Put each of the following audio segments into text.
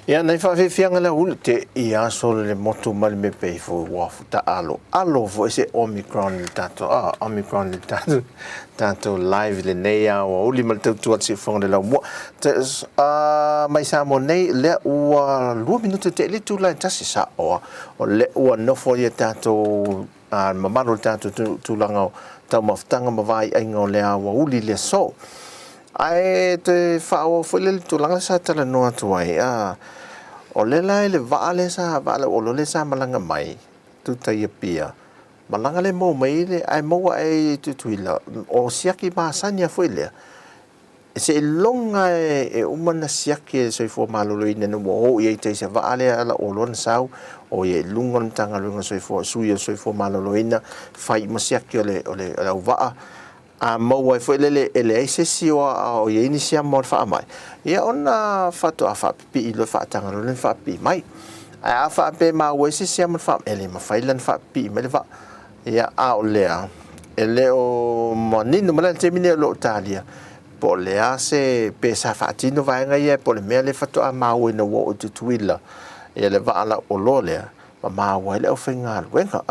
Ya nei fa fianga la ulte ia solo le moto mal me pe fo wa ta alo fo ese omicron tanto omicron tanto live le neia o uli mal tu se fon de la mo mai sa mo nei le o 2 minuto te le tu la tasi sa o le o no fo ye tanto mamalo tanto tu langa ta maftanga mavai ai ngo le o uli le so ai te fa o fo le tu langa sa tala no atuai o le lai le vale sa vale o le sa malanga mai tu tai pia malanga le mo mai le ai mo ai tu tuila o siaki ma sanya foi le se longa e umana siaki so fo malolo ina no o ye te se vale ala o lon sau o ye lungon tanga lunga so fo malolo ina fai ma siaki ole va a mo e foi le se si o ye inicia mo fa mai ia ona fato a fa pi lo fa tanga lo fa pi mai a fa pe ma we se si mo fa ele ma fa ilan fa pi me va ia a o lea ele o monino ma te mine lo Italia po lea se pe sa fa tino va nga ia po le me le fato a ma we no o tu tuila ia le va ala o lo lea ma we le o fenga wenga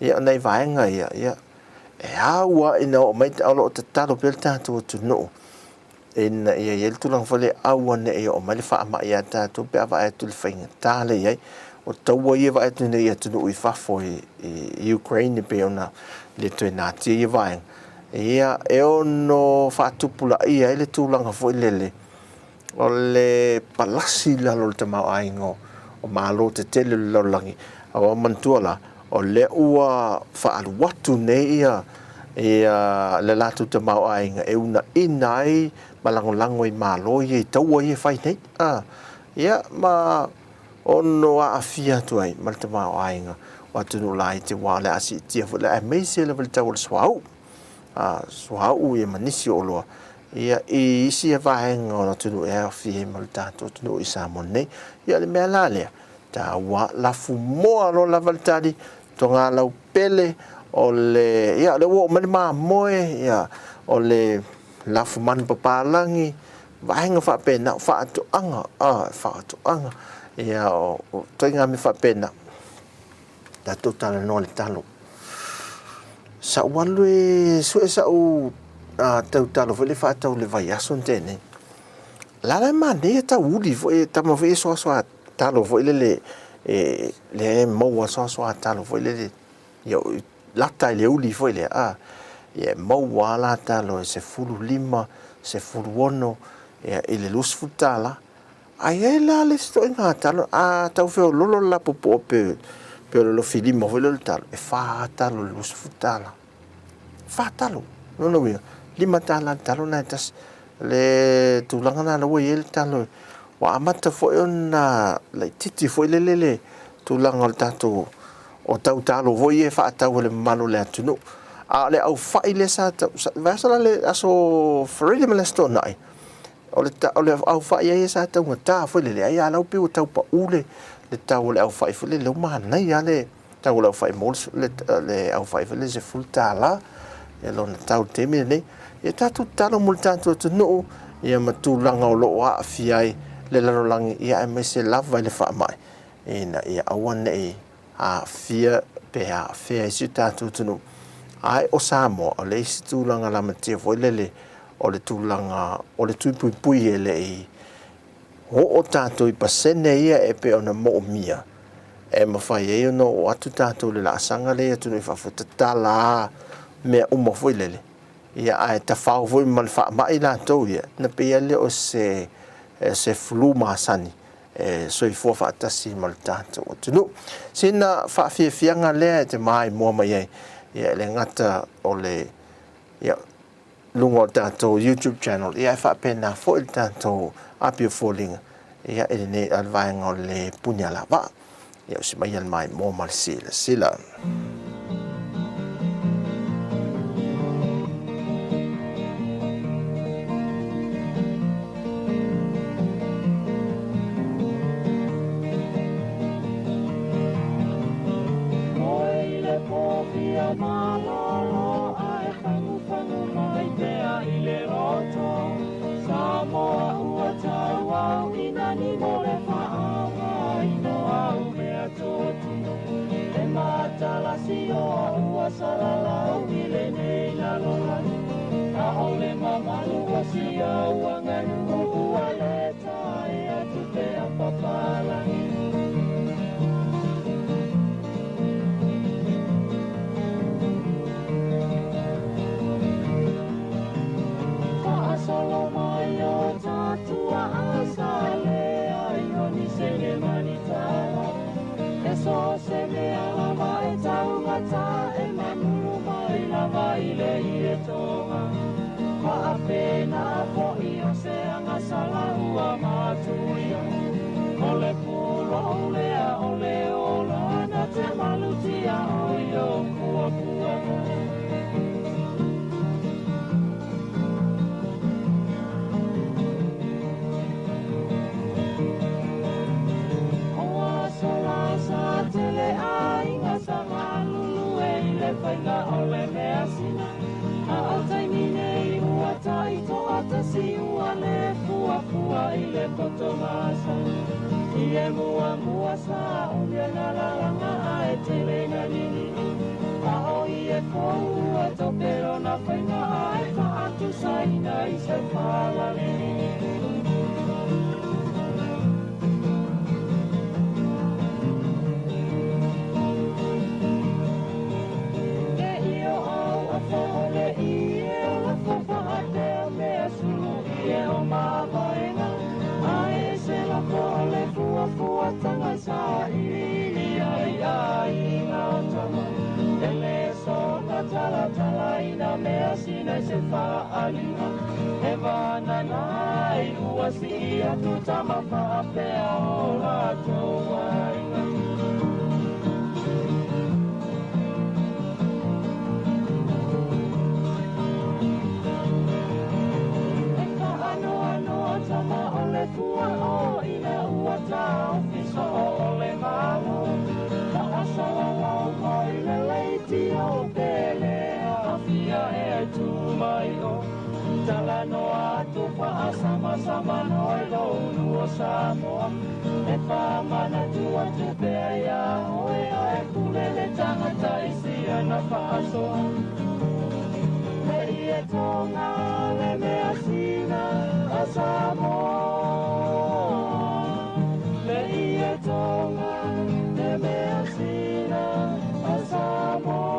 ia nei va nga ia awa ina o mai alo te talo pel tanto tu no in ia el tu lang fale awa ne o mai fa ma ia tanto pe ava tu fing tale ia o taua ia va tu ne ia tu no i fa fo Ukraine pe ona le tu na ti ia ia e ono fa tu pula ia le tu lang fo lele o le palasi la lo te ma aingo o malo te tele lo langi o mantuala o le ua faalu watu nei ia le latu te mau ainga e una inai malangolango i malo i taua i fai nei ia ma ono a afia tu ai mal te mau ainga watu no lai te wale asi tia fu le mei se le vel tau swau swau i manisi o loa ia i isi e vahenga o tu no e afia mal tato tu no i Samoan nei ia le mea lalea Tautua lafu moa lo la valtali tonga lau pele o le ia le wo mali ma moe ia o le lafu man papalangi vaenga fa pena fa to anga fa to anga ia o toinga mi fa pena da totala no le talo sa walwe su esa u tau talo le fa tau le vai ason tene la la mane ta uli fo ta ma fo so talo fo le mo so talo fo le yo la ta le uli fo le ye mo wala talo se fulu lima se fulu wono ile lus futala ai la le sto nga talo tau fe lolo la popo pe lo filimo fo le talo fa talo lus futala fa talo no mia lima tala talo na tas le tulanga na lo ye talo wa amata fo ona le titi fo le tulanga o tato o tau talo vo ye fa tau le malo le atunu le au fa ile sa va sa le aso freedom le sto nai o le au fa ye sa tau ta fo le ai ala pi o tau pa ule le tau le au fa fo le ma nai ale tau le au fa mo le au fa le se full tala e lo na tau temi nei e tatu talo mo tanto no ia matulanga o lo a fiai le larolangi ia e se lava le fa mai ina ia awan nei a fia pe a fia si tatu no ai o Samoa o le tulanga la mate foi le o le tulanga o le tui pui ele o tatu I pasene ia e pe ona mo mia e ma fai e no o atu tatu le la sanga le tu ni fa tala me uma foi le ia ai ta fa foi mal fa mai la to ia na pe le o se flu masani so I fo fa ta si mal tatu o tu sina fa fia nga le te mai mo mai ia le ngata o le ia lungo tatu YouTube channel ia fa pena fo il tatu apio falling ia e ne alvaing o le punya lava ia si mai mai mo mal sila Ua o ina ua tau fiso o le ma Samoa e whamana tua te pea ia oe ai kule le tangata isi ana whaasoa me i e tonga le mea sina a Samoa me i e tonga le mea sina a Samoa.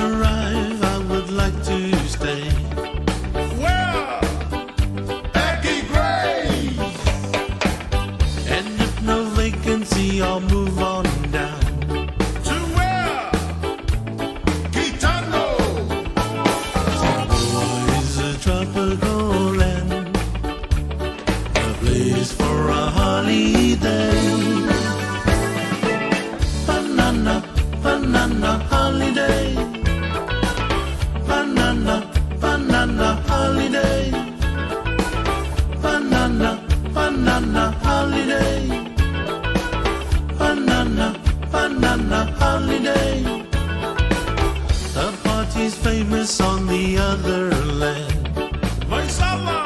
arrive, I would like to stay. Well, Aggie Gray. And if no vacancy, I'll move on down. To where? Quitano. Samoa is a tropical land, a place for a holiday. Banana, banana holiday. Banana, banana holiday. Banana, banana holiday. Banana, banana holiday. The party's famous on the other land. Maisala.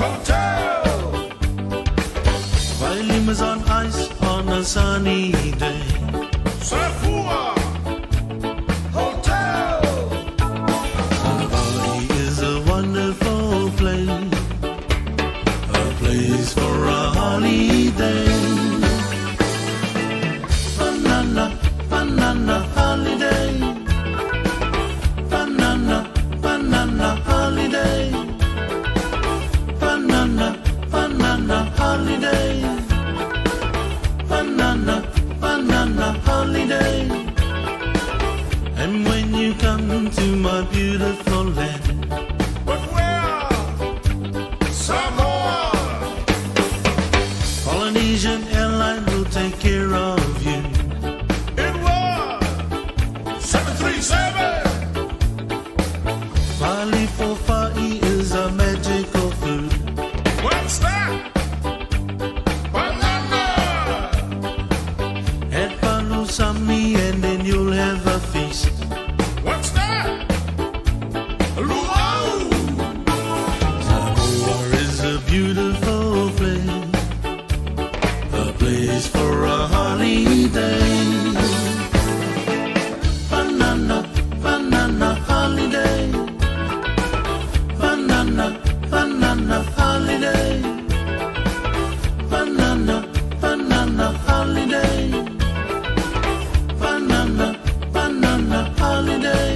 Hotel. Lima's on ice on a sunny day. Safua. Hotel. Hawaii is a wonderful place, a place for a holiday. Banana, banana holiday. Banana, banana holiday. Banana, banana holiday. Banana, banana holiday. And when you come to my beautiful land, But where? Samoa. Polynesian Airline will take care of you. It was 737. Bali for Fa'i is a magical food. What's that? Banana. At Palu Sami and then you'll have a feast. What's that? Luau. Samoa is a beautiful place, a place for a holiday. Banana, banana holiday. Banana, banana holiday. Banana, banana holiday. Banana, banana holiday.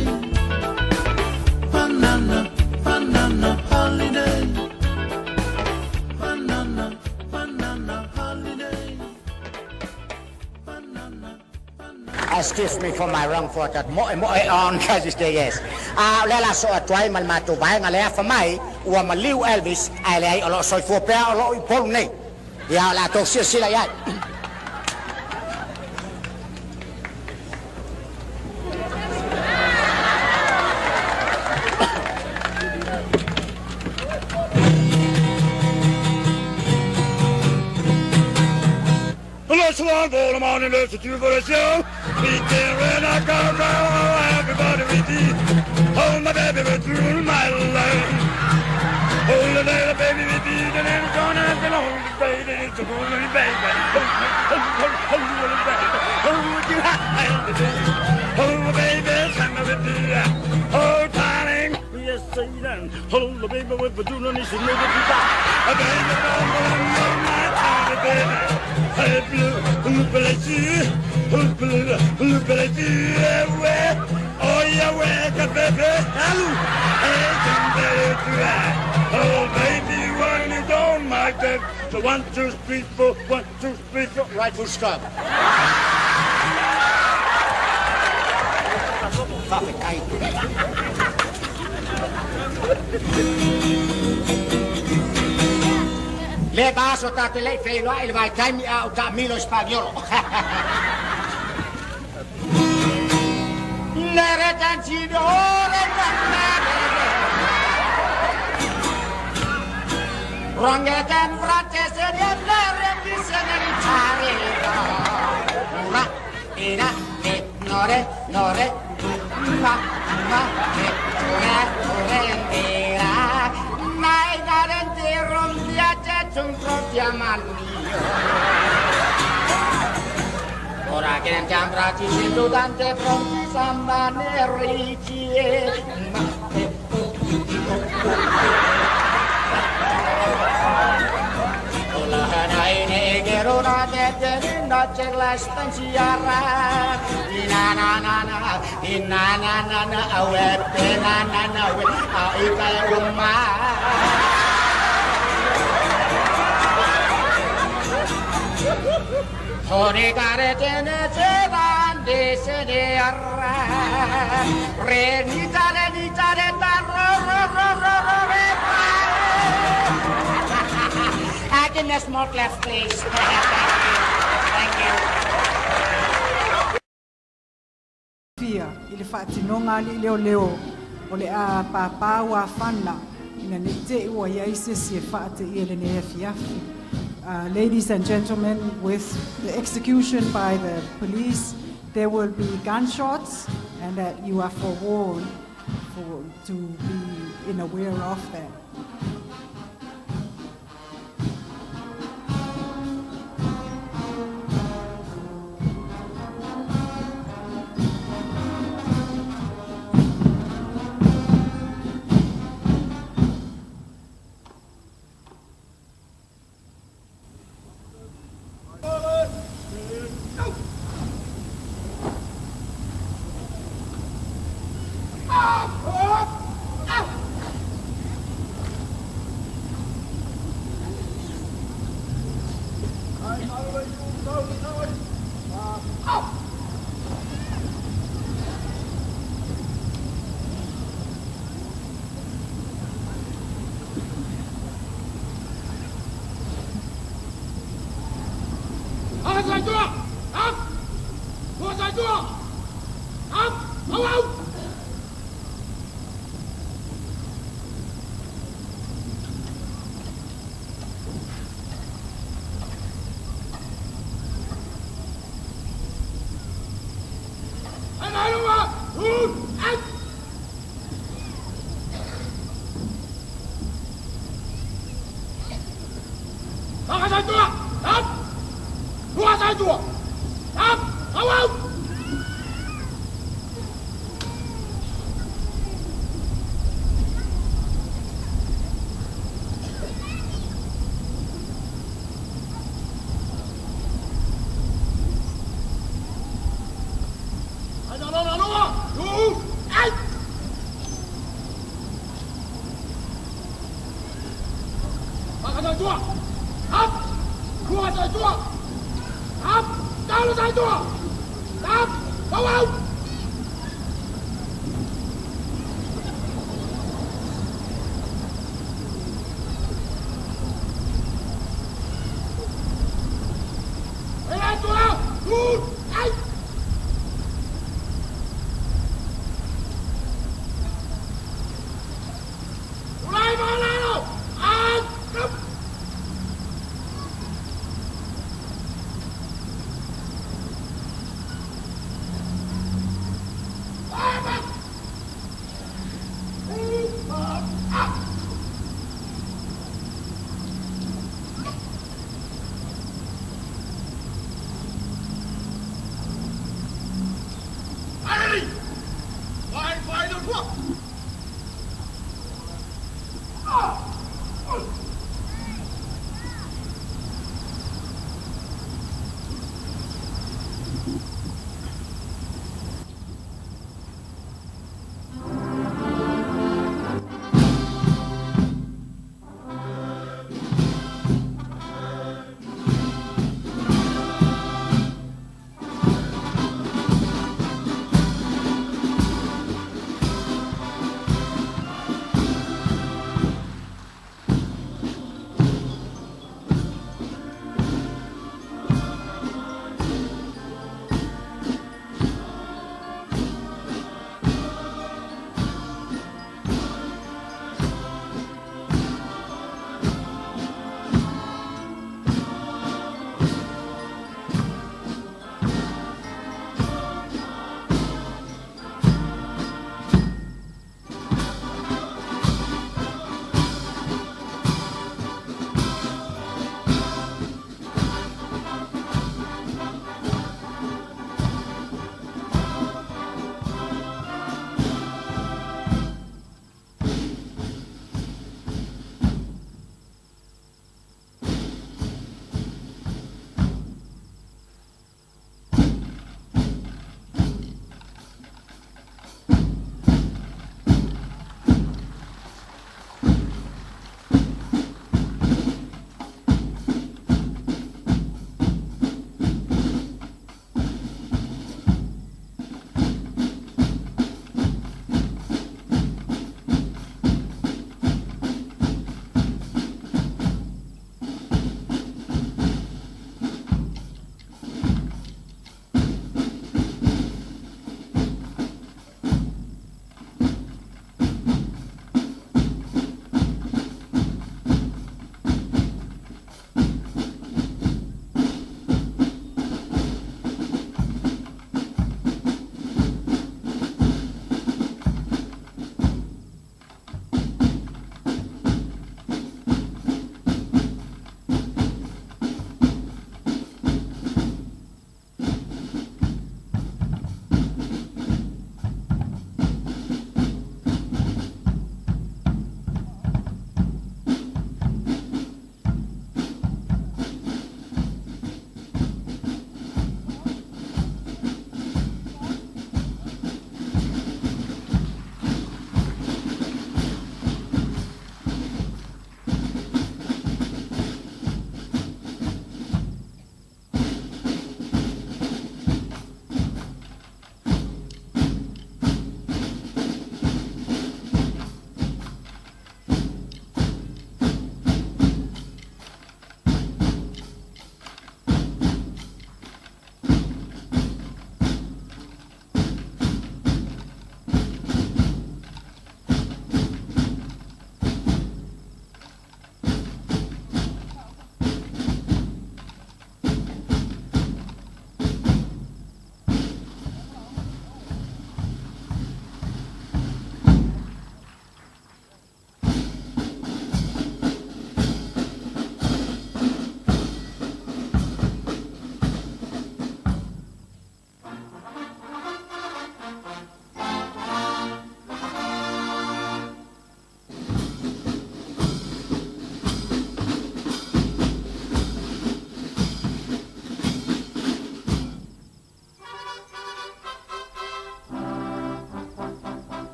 Banana, banana holiday. Banana, banana holiday. Banana, banana. Excuse me for my wrong for that mo on kasi yes. Lela so atway mal matubay nga lea for my wa maliw Elvis ay lay olo soy for pe olo ipol ni. Ya la to sila yan. Let's one for the morning, let's do for the show. We can run our car around, everybody with you. Hold my baby with through my life. Hold the little baby with you, and then it's gonna have to hold the baby, it's a holy baby. Hold the little baby, hold you high the day. Hold my baby, send me with you. Oh, darling, yes, say that. Hold the baby with the doodle, and you should know that you got a baby, oh, my tiny baby. Hey, blue, look at you, look at you, ouais, oh yeah, ouais, baby, hello, hey, oh baby, when you don't like that, so 1, 2, 3, 4, 1, 2, 3, 4, right full stop. Le baso tate lei feino il vai time out a Milo spagnolo. Nere tanzino ore Rongeten francese di nere di seneritari. Ura, ira, e nore, nore, ma, ore, intera. Mai darente rondia un propiamalio. Ora che ne abbiamo bracci sento tante pronti samba ricci Ola hanai ne gerona de terinda bacer las pensiara inana awepe nana we ikai umma Hori kare tene sedan de sediara re ni tare tarro Agnes Mort left please Thank you Fia ile fatinonga li leo o le a papa wa fana ina nete wa ya ise se fate ile ne fiafi Ladies and gentlemen, with the execution by the police, there will be gunshots, and that you are forewarned to be aware of that.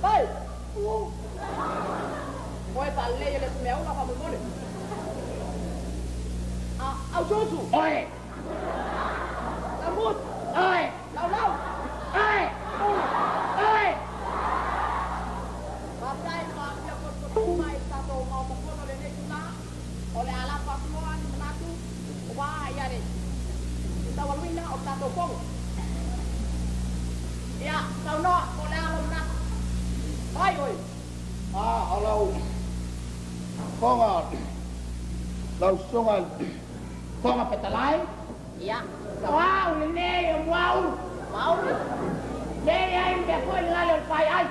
Đây. Ôi ta lê lên méo nó vào một môn. Ao chú. Ôi. Làm mút. Ôi. Lâu lâu. Ôi. Ôi. Bapay ma dia ko mai sa to mau mo ko le ne tula. Ole ala pa semua ni menatu. Wah ya ni. Kita walwi na o ta to kong. Ya, tao no ole ala na. Ai ơi. Alo. Con à. Lâu xuống à. Con à phải ta lái. Ya. Wow, lên nè, wow. Mau. Nè anh đẹp quá lên lên phải anh.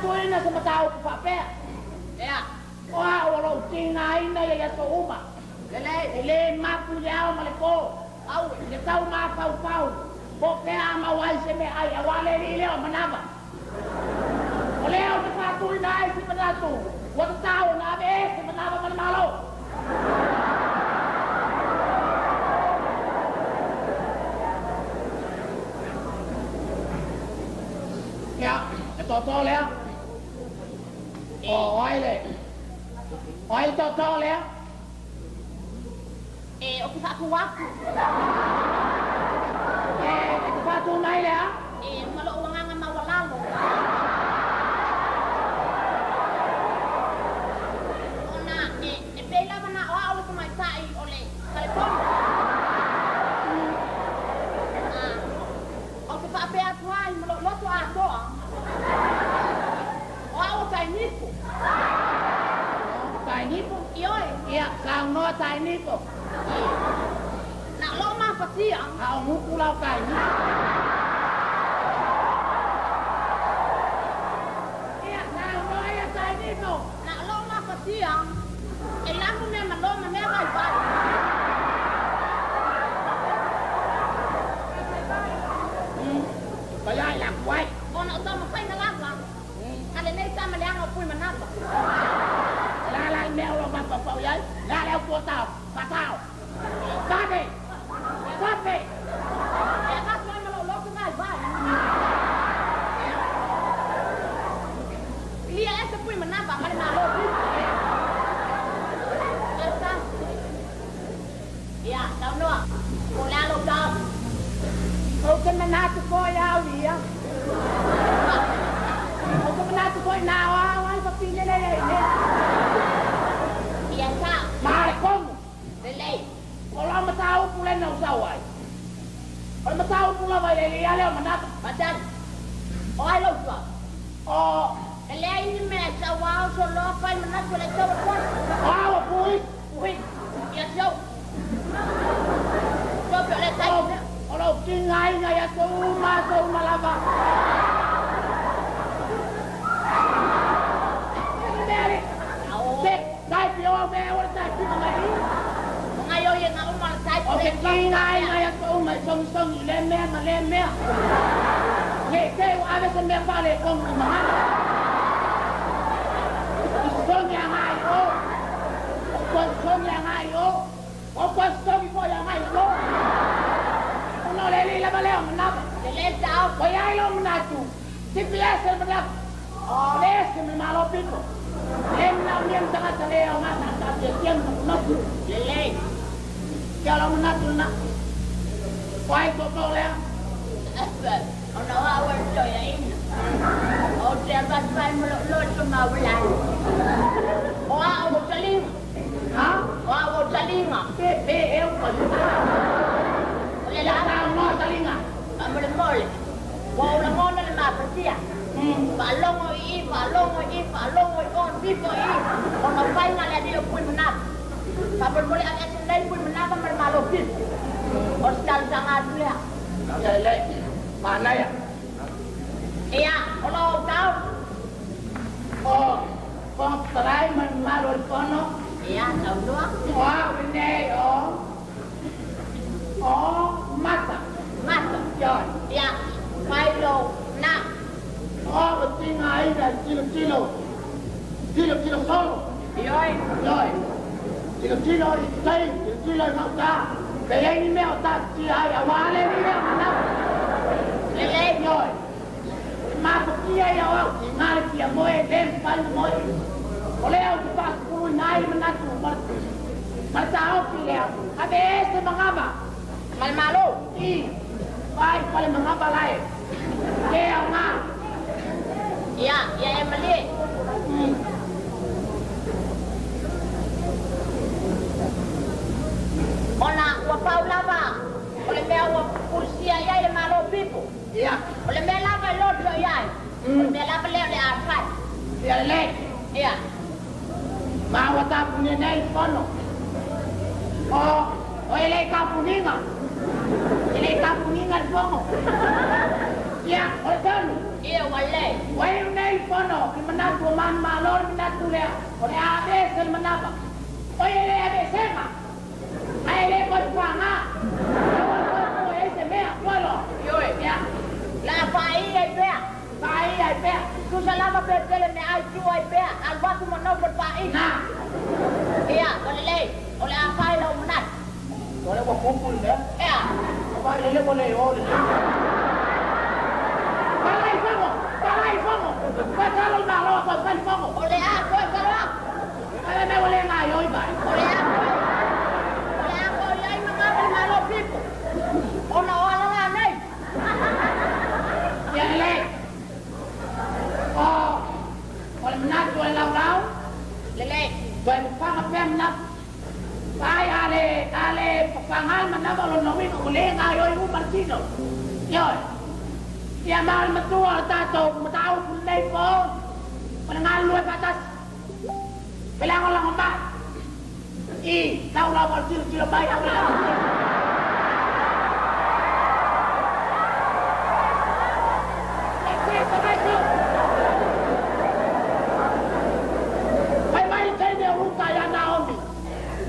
Tôi na sa matao ko pa pe. Ya. Wow, lo tingai na ya to uma. Ele ma puliao maleko. Au, le tau ma pau. Bo ke ama wai se me ai awale ni leo manaba. Oleo te pa tu nai si manatu. Wa tau na be si manaba man malo. Ya, to le. Oi le. Oi to le. O que fa tu wa? Te pa tu nai le. Malo wangan ma wala lo. Ona pela mana o ko mai sai ole. Telepon. O que fa pe atuai malo lo tu a to. O tai nipo. Tai nipo. Ioi. Ya, sang no tai nipo. Nak lo ma pasiang. Kau mu pulau kai ni. Ya, sang no ya tai nipo. Nak lo ma pasiang. Elang mo me lo me vai vai. Bayar lang kuai. Ona uta ma pai na lang lang. Kale nei ta ma liang o pui manapa. La meo lo ma pa yai. La leo po tao, pa tao. Sabe. Sabe. Ya ka ma lo ku mai vai. Lia ese pui manapa kale na lo. Asa. Ya, tao no. Ola lo tao. O que menatu ko ya dia. O que menatu ko na wa pa pile le. Ya ka. Mare como? Lele. Kalau mau tahu pulen na usawai. Kalau mau tahu pula vai le ya le menatu. Badan. O ai lo tu. Oh, Lele ini me sa wa so lo kai manap le tau ko. oh, pui. Ya so. Ko pe le tai. Kalau tinggal ya tu masuk malava. Dari. Sek, dai pio me ora dai pio mai. Ngayo ye ngau mal sai. Oke, tinggal ya tu mai song le me. Ye te ave se me vale con mahal. Song yang ayo. Song yang ayo. Apa song yang ayo. No le li la baleo menap. Lele tau. Kaya ilo menatu. Si biasa menap. Oh, lesi me malo pico. Lem na miem tanga taleo mata ta tiem no. Lele. Kalau menatu na. Wai ko ko le. Ona wa wa so ya in. O te ba sai mo lo so ma wala. O a o taling. Ha? O a o taling. Pe eu ko. Lele Ta no talinga. Amole mole. Wa la ngona le ma pasia. Balongo on pipo i. Ona pai ngala dia pun menap. Sabon boleh ada sendai pun menap malo pit. Hostal sangat dia. Le. Mana ya? Iya, kalau tahu. Oh, kau try malo kono. Iya, tahu doang. Wah, ini oh. Oh, mata. John. Iya, Milo, nak. Oh, betul ngai dah kilo solo. Yoi. Yoi. Ilo tilo i tai, ilo tilo i mauta. Pe ei ni mea o ta ti ai a wale ni mea mana. Lele yoi. Mako ki ai a wau, ki ngare ki a moe, lem pai moe. O lea o tupa kuru nai manatu, marta au ki lea. Abe este mangaba. Malmalo. I, vai pale mangaba lai. Lea o ngā. Ya emali. Ona wa paulava. Ole mea wa kursia ya le malo pipo. Ya. Ole mea lava loto ya. Ole mea lava leo le arfai. Ya le. Ya. Ma wa ta punya nei pono. O ele ka puninga. Ele ka puninga bongo. Ya, ole tanu. Iya wale. Wai nei pono, ki manatu man malor minatu le. Ole abe sel manaba. O ele abe sema. Ai le ko twanga. O ese mea polo. Yoi. Ya. La fai ai pea. Pai ai pe. Tu salama pele me ai tu ai pea. Al batu mo no por pai. Na. Iya, wale. Ole afai lo menat. Ole ko kumpul le. Ya. Ba le ole ole. Palai fogo. Ba talo na lo ko pan fogo. Ole a ko kala. Ai me ole nga yoi ba. Ole a ko. Ole a ko ai mga malo pipo. Ona wala nga nei. Ya le. Ole menat ole lau. Lele. Bai panga pem na. Bai ale pangal manaba lo nomi ko le nga yoi u martino. Yoi. Ya mal matua tato matau nei po. Pangal luai batas. Pelang lang ba. I, tau la kilo bai aku la.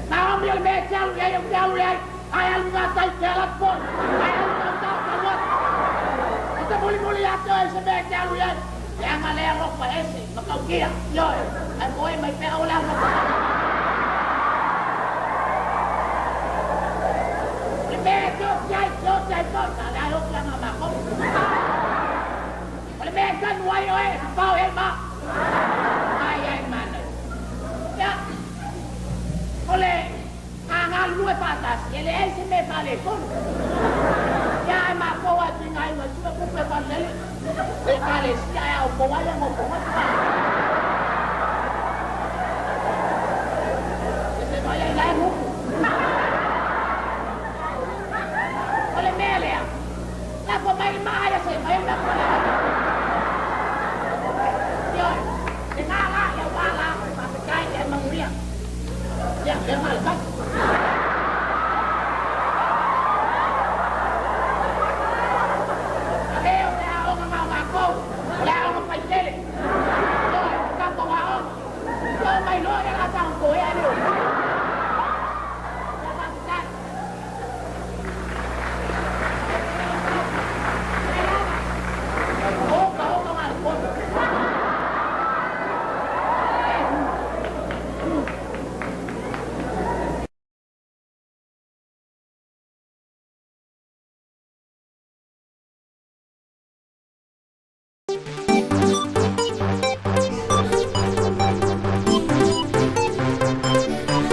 Naomi al mecel ya yang jauh ya. Ayal ngatai jalan pun. Ayal ngatai kawan. Kita boleh ato sa mecel ya. Yang alerok pa ese, makau kia. Yo, ay boy may pera ulang. Lebeto, jay, ayok lang ang ako. Lebetan, way, pao, ma. Ay, man. Ya. Ole, angal luwe patas, ele ay si me pale kon. Ya ay makowa tingay nga suwa kupe pandali. Le pale si ay au kowa yang mo kowa. Ese vaya ilay mo. Ole mele ya. La po may maaya sa may na pala. Yo, tinala ya wala, mapikay ya mangriya. Ya, yang malpas. Leo na ako ng mga ako. Wala ako ng paisili. Ito, katawa ako. Ito, may loya ka sa ang kuya niyo.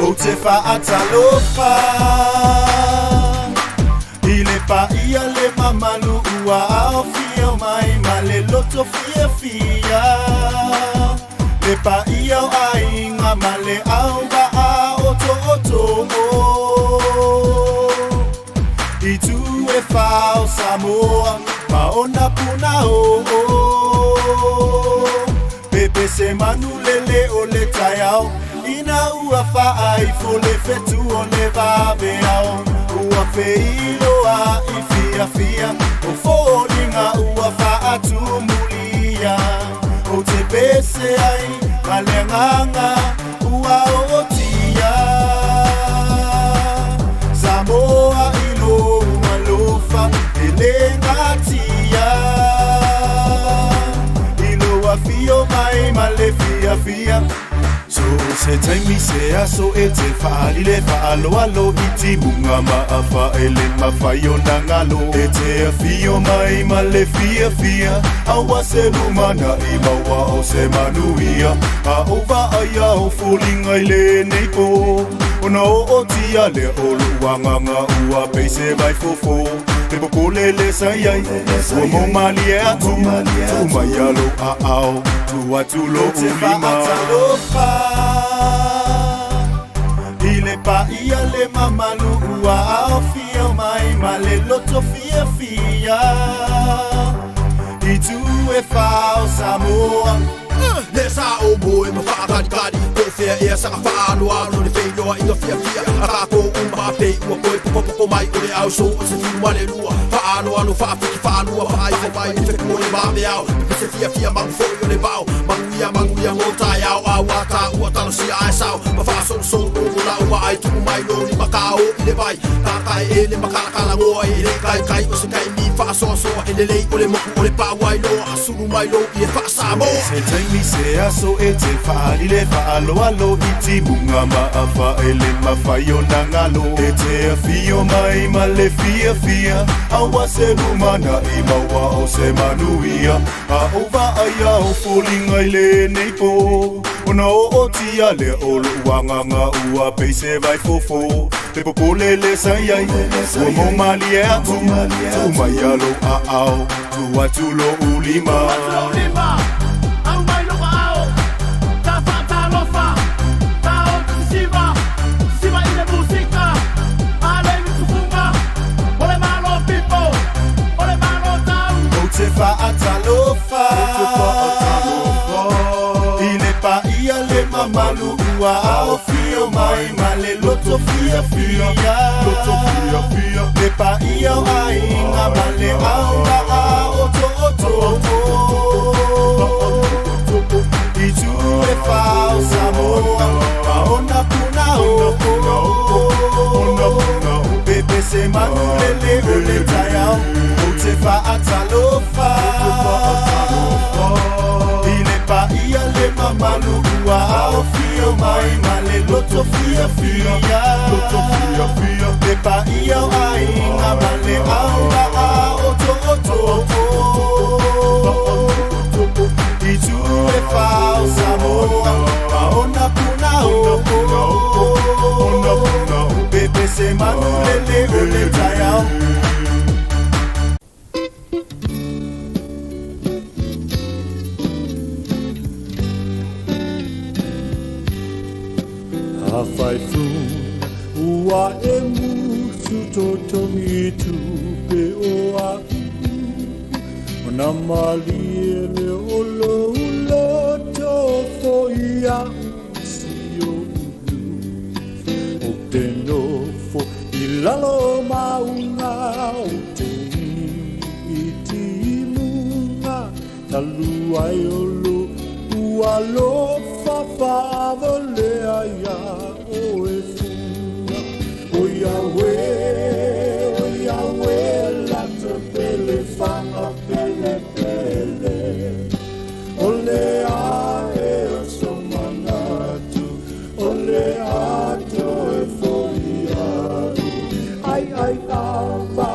Otefa atalofa ile pa ia le mamalu ua au fia mai male loto fia fia le pa ia ai nga male au ba oto itu e fa Samoa pa ona puna pepe se manulele ole tayao ina ua fai fole fetu ole vabe ao ua feilo a ifia o folinga ua fa atumulia o te pese ai malenganga ua otia Samoa ilo malofa elengatia ilo afio mai malefia Se taimi se aso e te whaali le whaalo alo I ti munga maafa e le mawhaio na ngalo E te a fio mai ma le fia fia Awa se lumana I maua o se manuia A ova aia o fulinga I le neipo Ona o tia le o luanganga ua peise vai fofo Te popole le sayai Ua mo mali e atu Tu mai alo a ao Tu atu lo ulima Ile pa ia le mamanu ua ao fia mai ma le loto fia fia I tu e fao Samoa Le sa o boy ma fa kadi kadi Ko fea e sa fa no alo le fei loa I fia fia Aka ko uma pei ua boy popo mai o le au so o se fiu male lua Fa no alo fa fiki fa lua fa ai fa mai Ni fe mo le ma me au Se fia fia ma fo o le bao Manguia mo tai au au aka ua talo si ai sao Ma fa so no la ua ai tu mai lo ni makao I le vai Kakai e le makala ngoa I le kai o se kai mi fa so E le lei o le moku o le pa wai lo Asuru mai lo I e fa Samoa Se taimi se aso e te whaali le whaalo alo I ti munga maafa e le mawhaio na ngalo E te a fio mai ma le fia fia Awa se lumana I maua o se manuia A ova aia o fulinga I le neipo Ona o tia le o luanganga ua peise vai fofo Te popole le sayai Ua mo mali e atu Tu mai alo a ao Tu atu lo ulima Se fa atalofa Ile pa ia le mamalu ua ao fio mai ma le loto fia fia Le pa ia o ainga ma le au na a oto I tu e fao Samoa Pa ona puna Pepe se manu le taiao Se fa atalofa Ile pa ia le mamalu ua ao fio mai ma le loto fia fia Le pa ia o ainga ma le au na a oto I tu e fao Samoa Pa ona puna Pepe se manu le taiao Hawhai fu ua e musu totongi tu pe o a O na mali e le olo uloto fo ia si o ulu O te nofo I lalo maunga o te I ti munga Talu ai olo ua lo fa le aia o e funga O Yahweh la te pele fanga pele O le a e o somanatu O le a to e foliaru Ai ava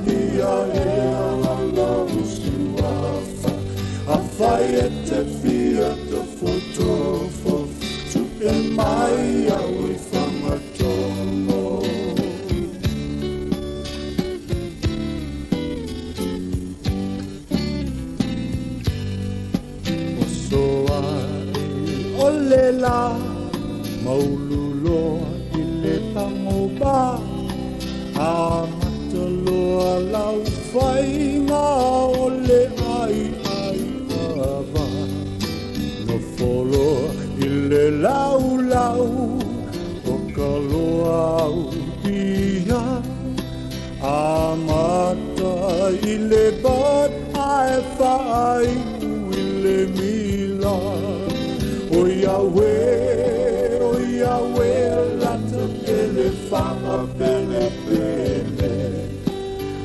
dia e ala usuafa Fai e te fia te fotofo Tu e mai au I whamatomo O soa e o le la Maululoa I le pangoba A mataloa lau whainga o le ai No folo I le lau O kaloa au pia A mata I le bat a e whai I le mila O Yahweh la te pele whanga pele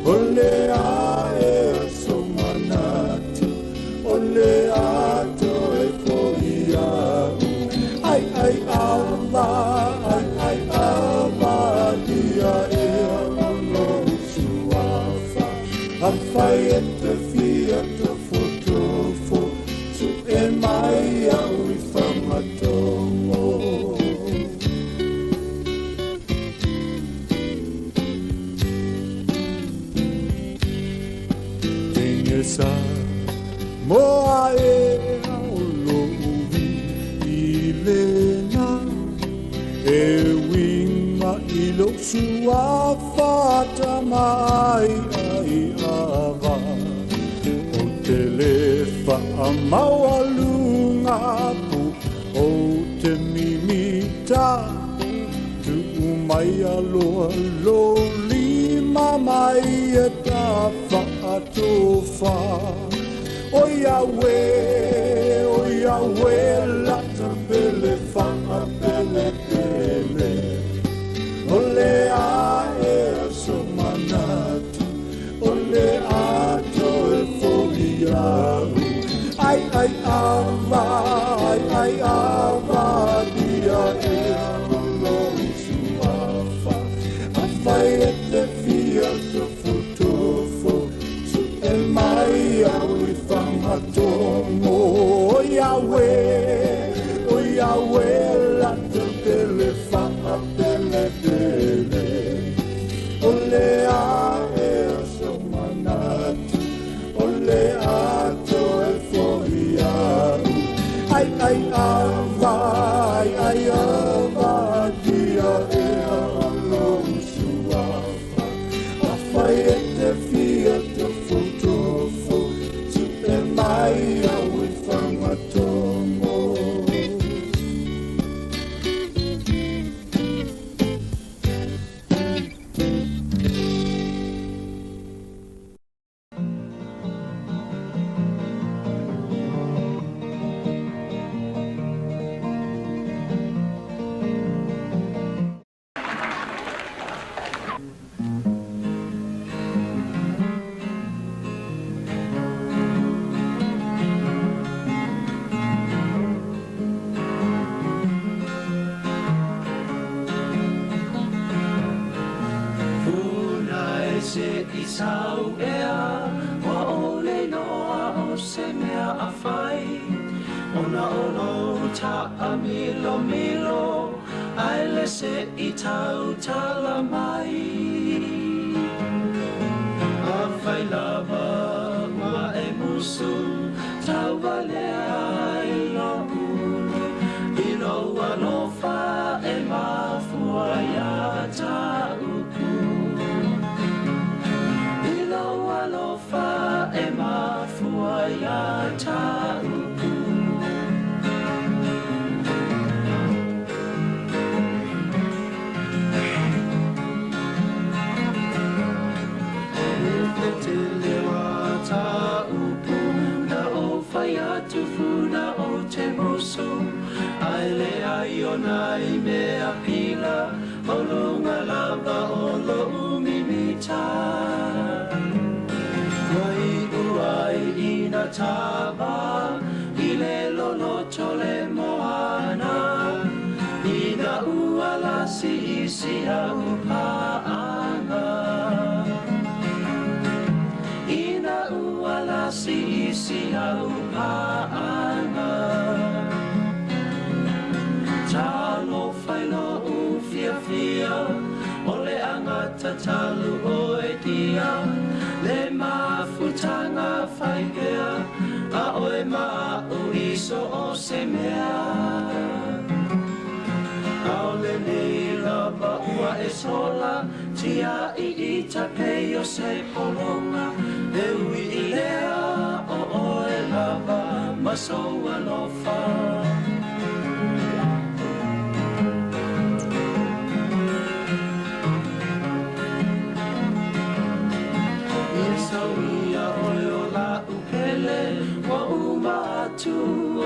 O le a e so manatu O le ato e fo ia ava, ai ava, dia e ono suafa. A fai e te fia te fotofo, su e mai au I whamatongo. Sa moa e au lovi I lena e winga I lo sua fata mai ai ava o te lefa a maua lunga pu o te mimita tu mai aloha lo lima mai e ta tofa o Yahweh la tabele fa bele bele o le a e so manatu o le a to e fobia ai ava dia e lo suafa a fai e te fia to mai au I whangatomo o Yahweh la te pele whakapele pele o le a e so manatu o le a to e fohi au ai ava dia e alo suafa a fai e te fia te mai au I whangatomo.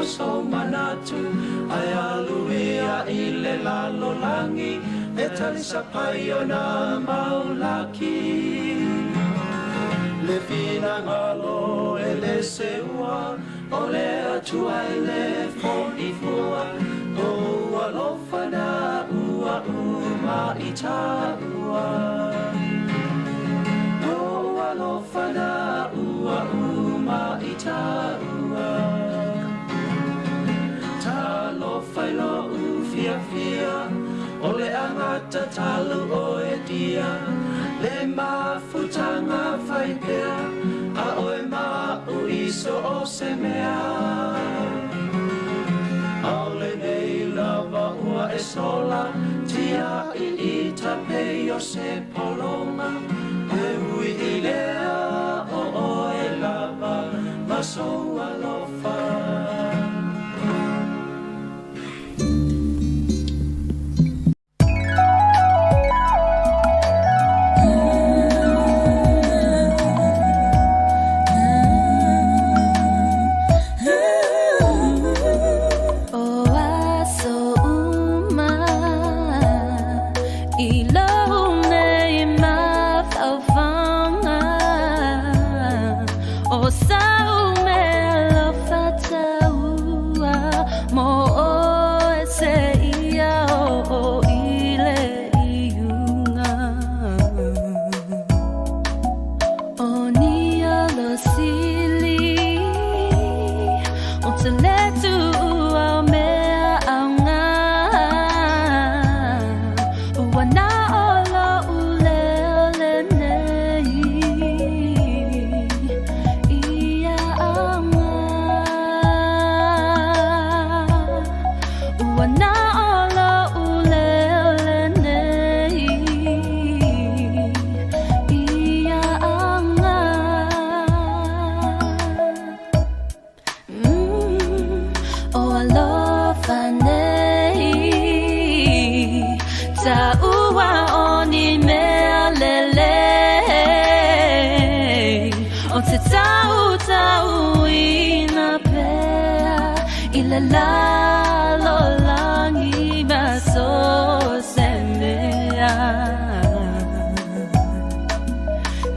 so manatu ai aluia I le lalo langi e talisa pai ona maulaki le fina ngalo e le seua o le atua e le fo I fua o alofa i Tautua. O alofa na ua uma i Tautua. Ta lofa I lo ufia fia, o le angata talu o e dia, le mafutanga fai pea, a oe ma u iso o se mea. Au le nei lava ua e sola, tia I tape o se polonga, e ui I lea o oe lava, maso alofa.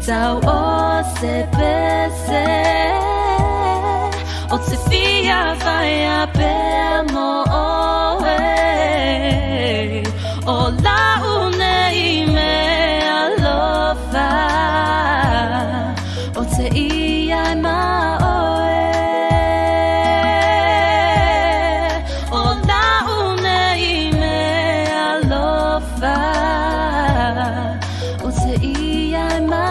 Tau o se pese, o te fia vai a pe mo oe, o la une I me alofa, o te ia ma oe, o la une I me alofa, o te ia ma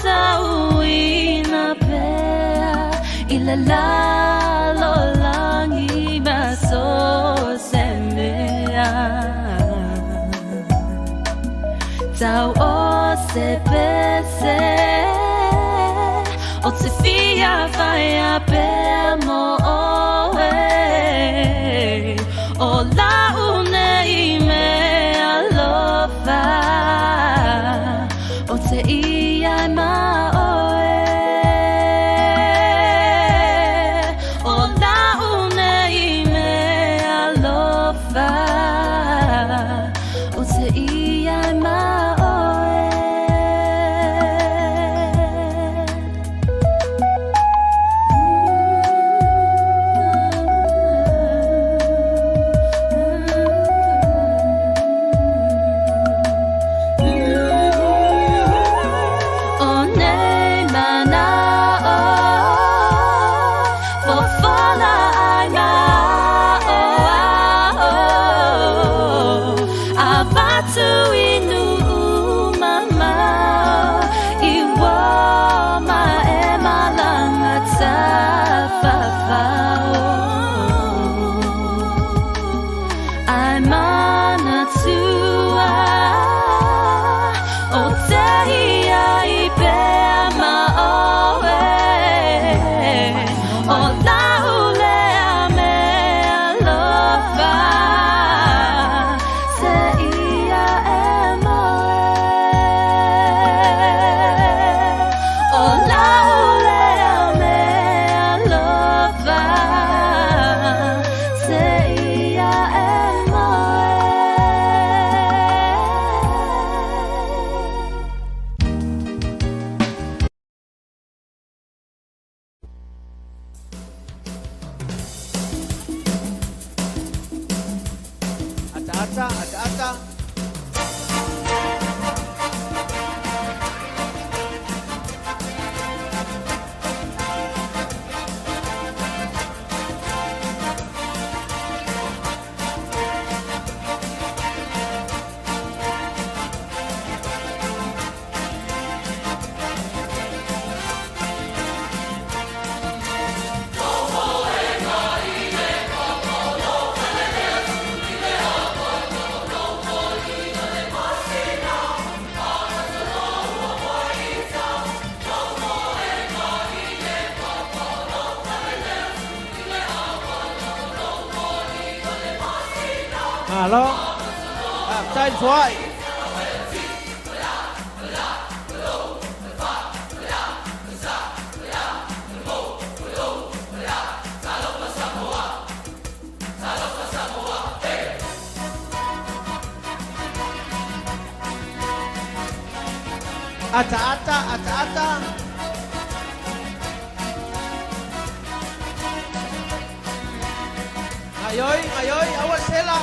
tauina pea ila lo langi baso semea tau o se pese o te fia fai pea mo o la une me alofa o te ia ma o la une me alofa o te ia ma Ata. Ayoy, awas sila.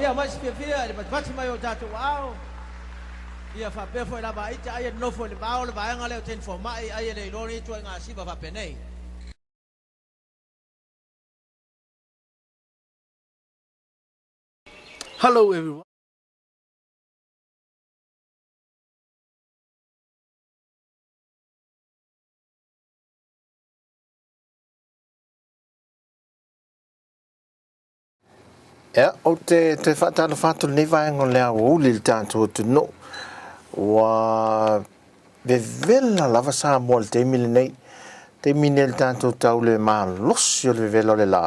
Ia mai spia di bat mai o tatu au. Ia fa pe foi la vai ta ia no foi le bao le vai ngale ten fo mai ai le lo ni tu nga si va pe nei. Hello everyone. O te whatala whātua nei vaenga lea o uli le tātua tu no. Wa vevela lava Samoa le te mile nei. Te mine le tātua tau le maa losi o le vevela le la.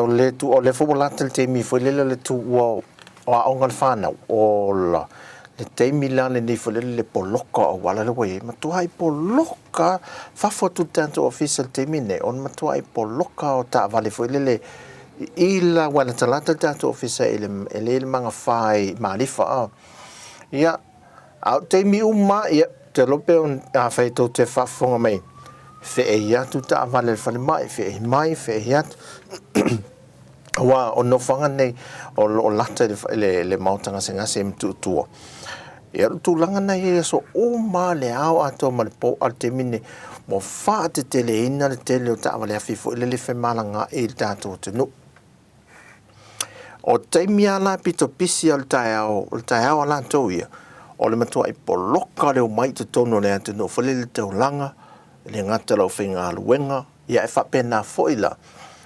O le tu o le fubolata le te mi foi le tu o aonga le whanau. O la le te mila le nei foi le poloka o wala le wei. Matua i poloka whafo tu tātua official te mine. On matua i poloka o ta vale foi le ila wala talata tātou ofisa ele manga whai maarifa ia au te mi uma ia te lope on a whai tau te whafonga mai whe e iatu ta awale le whale mai whe e mai whe e iatu wa o no whanga nei o lata le mautanga se ngase mtutua ia tūlanga nei e so o ma le au ato ma le po al te mine mo wha te tele ina le tele o ta awale a fifo ile le whemalanga e tātou te no o taimia la pito pisi al taeao ala tau ia o le matua i poloka leo mai te tono le atu no whale le tau langa le ngata lau whinga aluenga ia e whapena foila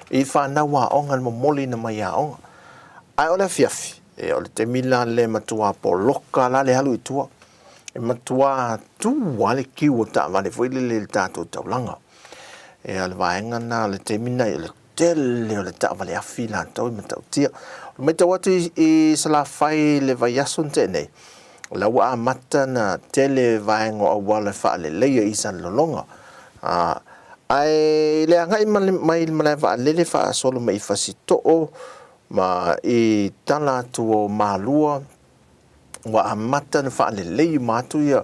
i whanawa onga le momoli na mai a onga ai o le fiafi e o le te mila le matua poloka la le halu i tua e matua tua le kiu o ta vale foile le tātou tau langa e ale vaenga na le te mina i le tele o le ta vale afi la tau i matau tia me te watu i sala fai le vaiason tēnei. La wa amata na tele vaengo a wale wha le leia i san lolonga. Ai le angai mai malai wha lele wha solo mai fasito'o ma i tala tuo malua wa amata na wha le leia matu ia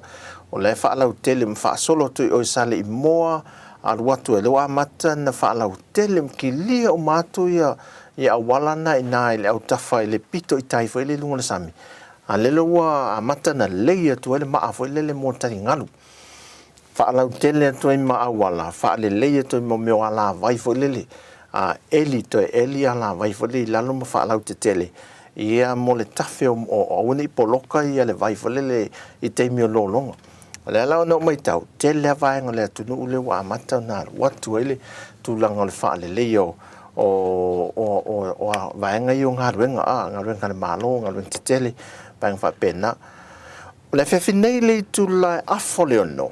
o le wha lau tele wha solo tu i o sale i moa al watu e le wa amata na wha lau tele ki lia o matu ia ia awalana ina ile au tafa ile pito i tai foi le lunga le sami a lelo wa amata na leia tu ele ma foi le mo tani ngalu fa ala tele tu ma awala fa le leia tu mo me ala vai foi le a eli to eli ala vai foi le lalo ma fa ala te tele ia mo le tafe o uni poloka ia le vai foi le i te mi lo longa le ala no mai tau tele vai ngale tu no le wa amata na watu ele tu langa le fa le leio o vaenga i o ngā ruenga le malo, ngā ruenga te tele, paenga wha pena. Le whewhi nei le tu lai afo le ono,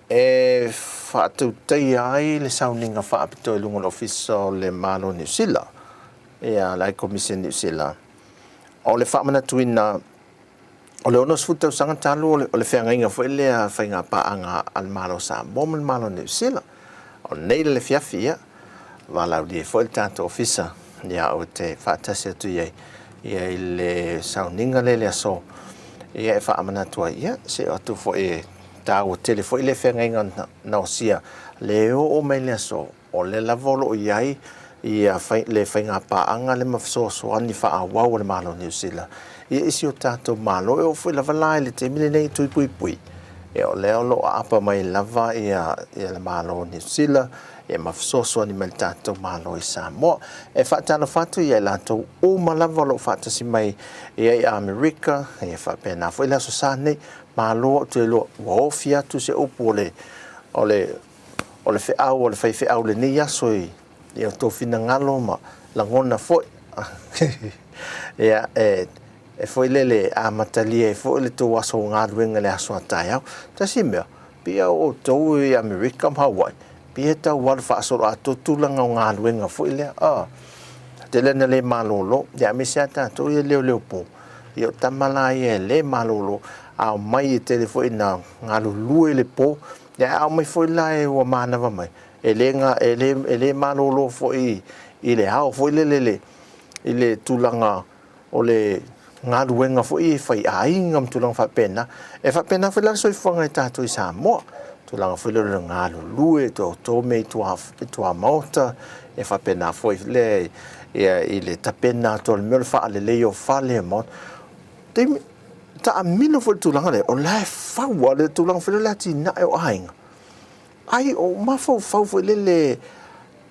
e whaatau tei ai le sauninga wha apito e lunga l'offiso le malo New Zealand, e a lai Commission New Zealand. O le wha mana tuina, o le ono sfutau sanga talu, o le whenga fo ele a whainga paanga al malo Samoa, al malo New Zealand. O nei le whiawhi ia, wala di fo il tanto ofisa ya o te fatase tu ye ia le sauninga le so ia fa amana tu ia se o tu fo e ta o telefo ile fenga na osia le o me le so o le lavolo ia ia fa le fenga pa anga le mafso so ani fa awa o le malo New Zealand ia isi o tato malo e o fo la vala le te mile nei tu pui e o le lo apa mai lava ia le malo New Zealand e mafsoso ni mel tato malo i Samoa e fatana fatu ia lato o malava lo fata si mai e America e fa pena foi la so sane malo te lo wofia tu se opole ole fe au le fe au le ni aso i o to fina ngalo ma la ngona foi e foi lele a matalia e foi le to waso ngadwenga le aso ataya ta simia pia o to i America Hawaii pieta wal fa so ato tulanga nga luenga fo ile te le malolo ya me sata to ye le po yo tamala ye le malolo a mai telefo ina nga lu le po ya a mai fo la e wa mana va mai ele malolo fo ile ha fo ile tulanga o le nga luenga fo i fa ai ngam tulanga fa pena fo la so fo nga tato i Samoa tu langa filo le ngalo lue to me to mauta e fa pena foi le ia ile tapena to le fa le leo fa le mo ta amino fo tulanga le o la fa wa le tulanga fo le ti na o ainga ai o ma fo fo le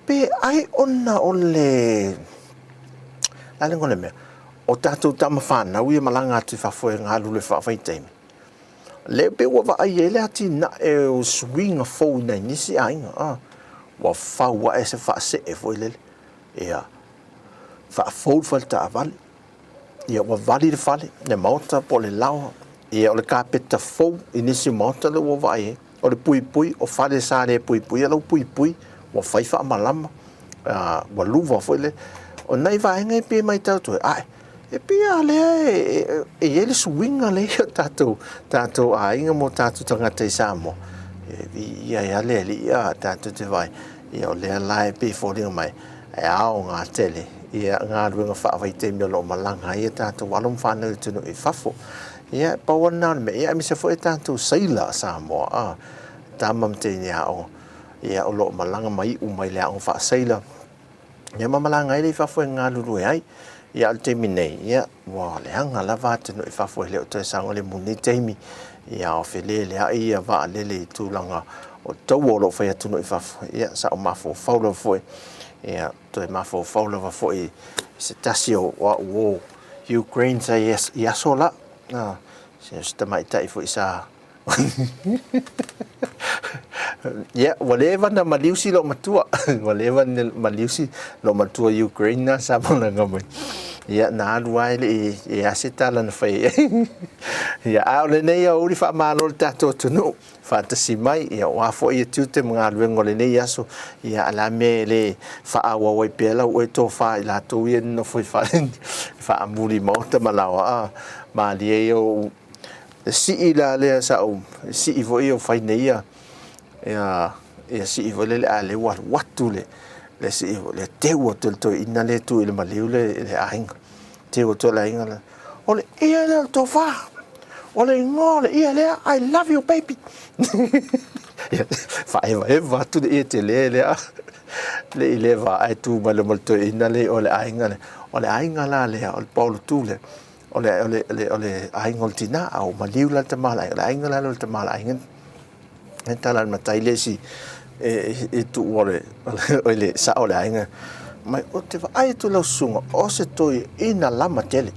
pe ai ona o le la le ngone me o tatu tama fana ui malanga atu fa fo nga lu le fa fa time le pe wa ai ele ati na e o swing fo na ni si ainga wa fa wa ese fa se e fo le ia fa fo ta val ia wa vali de fale ne mota po le lao ia o le kapeta fo inisi mota le wa vai o le pui o fale sa le pui lo pui wa fai fa malama wa luva fo le o nai vai ngai pe mai tau tu ai e pe ale e ele swinga le tato ai nga mo tato tanga te samo ia le ia tato te vai ia o le lai pe fo le mai e ao nga tele ia ngā ruenga whaawai te mea lo malanga ia tātou walum whanau tunu i whafo ia pawana me ia mi se fo e tātou saila Samoa tamam te nia o ia o lo malanga mai umai lea o wha saila ia mamalanga i whafo e ngā luru e ai ia al te minei ia wa leanga lava tunu i whafo e leo te sanga le muni teimi ia o whele lea ia wa lele i tūlanga o tau o lo whai atunu i whafo ia sa o mafo whaulo fo ia to e mafo faula va foi se tasio wa Ukraine sa ia sola se sta mai tai foi sa ia whatever na maliusi lo matua whatever na maliusi lo matua Ukraine na sa mona ngamai ia na ruai le se tala na fai ia au le nei o ri fa malo tato tunu fantasy mai ia wa fo ia tute mga luengo le nei aso ia ala me le fa awa wai pela o to fa la to ia no foi fa amuli morta malawa ma le o si ila le sa o si vo io fai nei ia si vo le ale watu le si le te o to ina le tu le maliu le ainga te o to la inga ole ia le to fa ole ngole ia le I love you baby fa eva tu de te le va ai tu ma le molto ina le ole ainga la le o paulo tu le ole ainga oltina au maliu la te mala ainga la te mala ainga entala matai le si e tu ore ole sa ole ainga mai o te ai tu la sunga o se toi ina lama tele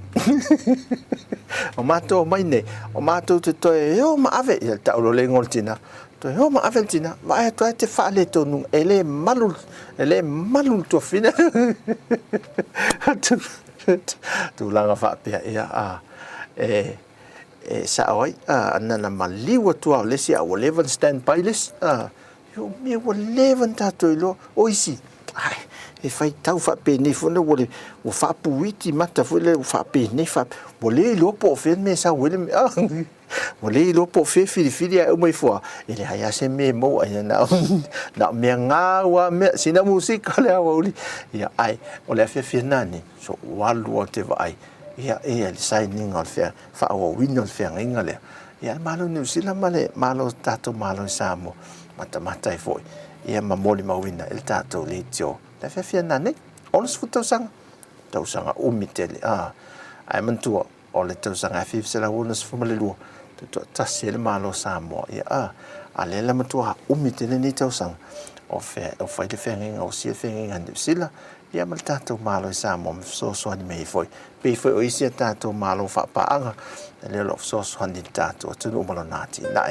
o mato mai ne o mato te toi o ma ave ia ta o le ngoltina toi o ma ave tina vai toi te fa le tonu ele malul to fina tu langa fa pe ia sa oi nana maliwa tu le si a leven stand by list yo me wo leven ta toi lo oisi ai e fai tau fa pe ni fo no wole o fa puiti mata fo le fa pe ni fa wole lo po fe me sa wole wole lo po fe fili o mai fo ele haya se me mo ai na me nga wa me sina musika le wole ya ai ole fe nani so walu o te vai ya e signing on fe fa o winol fe nga le ya malo ni sila male malo tato malo samo mata fo ia mamoli mawina el tato le tio la fe nani ons futosanga tausanga umitele ai mantua o le tausanga fif se la wonas fumale lu to tasele malo Samoa ia ale la matua umitele ni tausanga o fe le fenga o si fenga ndu sila ia mal tato malo Samoa so ni me foi pe foi o isi tato malo fa paanga le lo so ni tato tunu malo nati na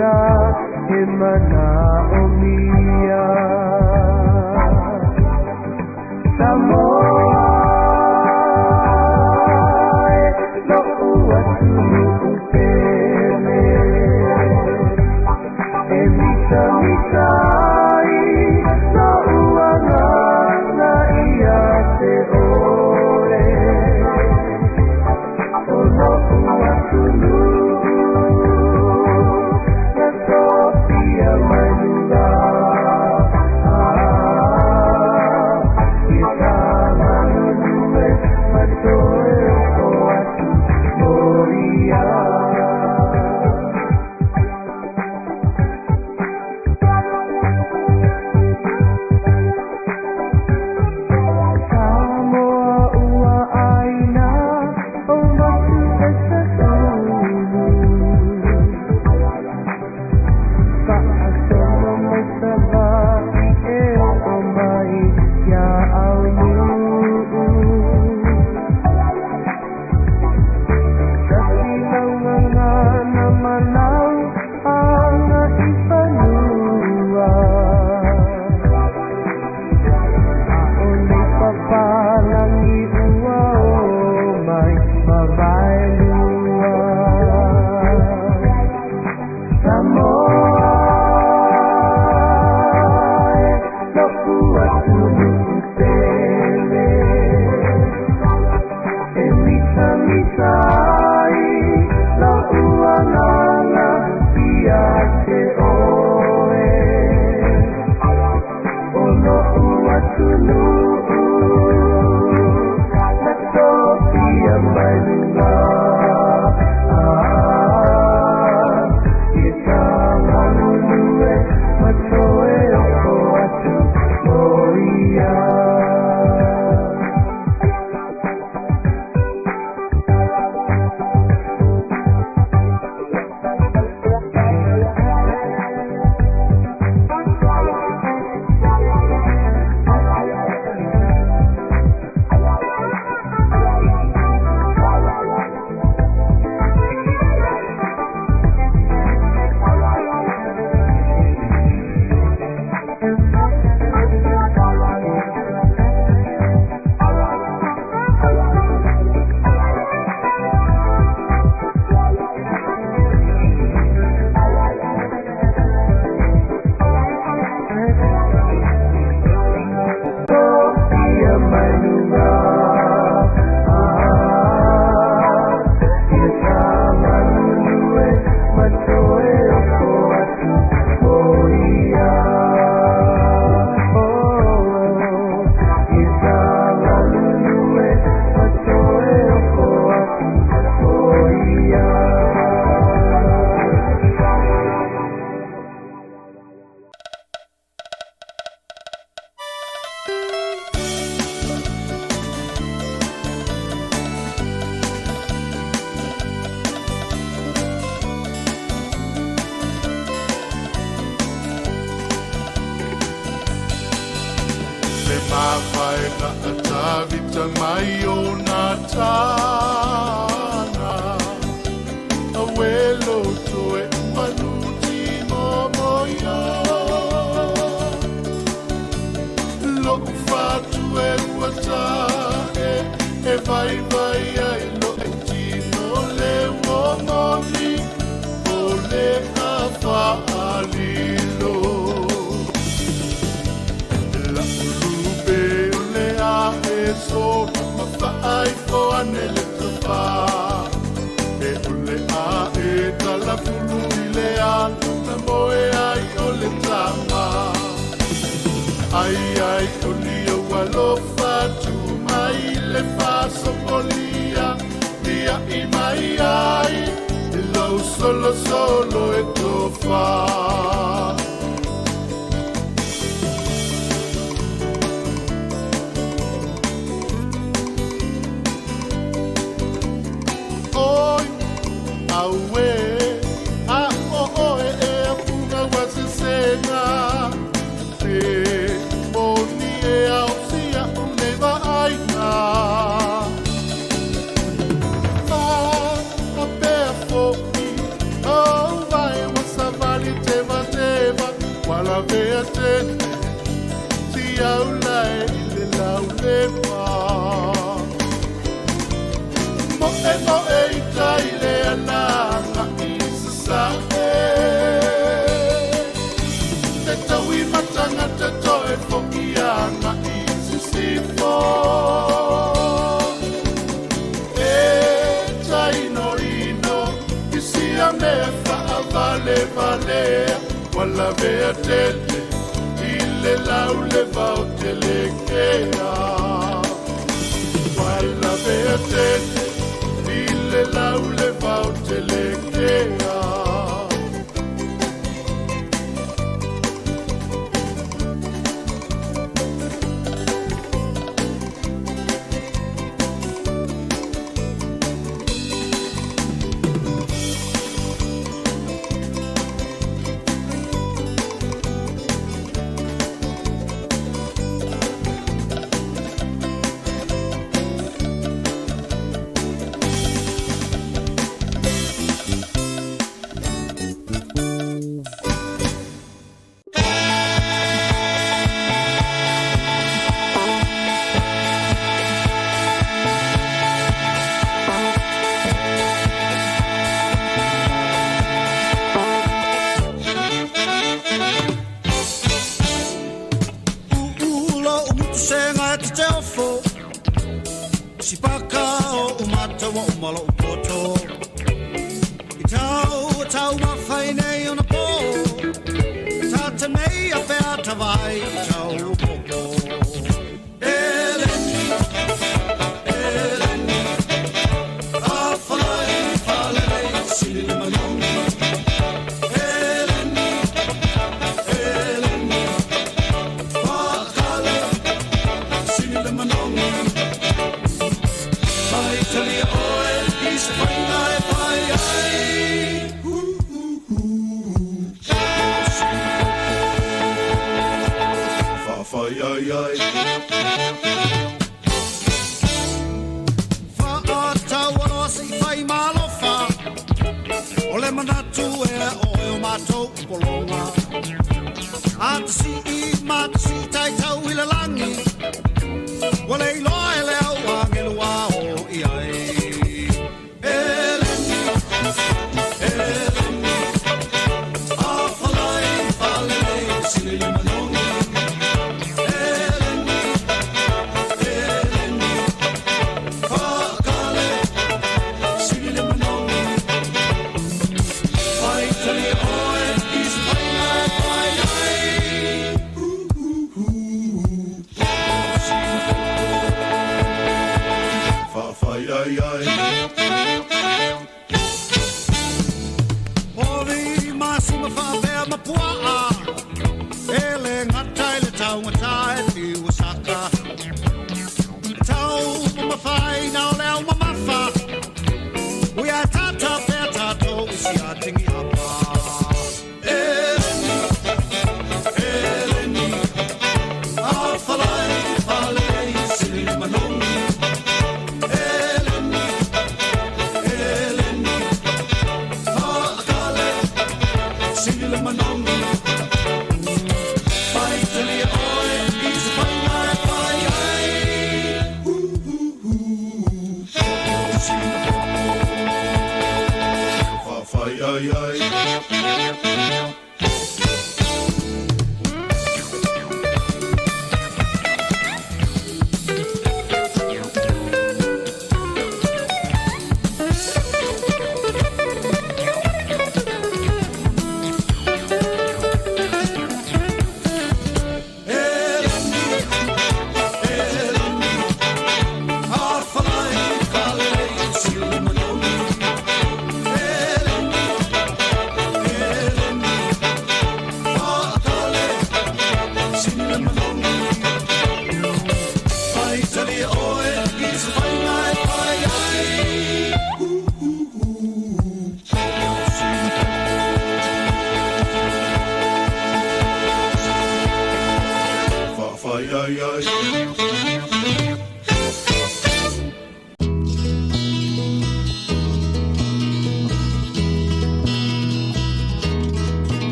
na e mana o mia Samoa e no atu pele e mita mitai no uangana ia te ore o no atu vea tene si aula le laule pa mo e tai le ana isa te tawi matanga te toe fokiana isa sifo me fa vale wala vea tete ile laule vau telekea wala vea tete ile laule vau telekea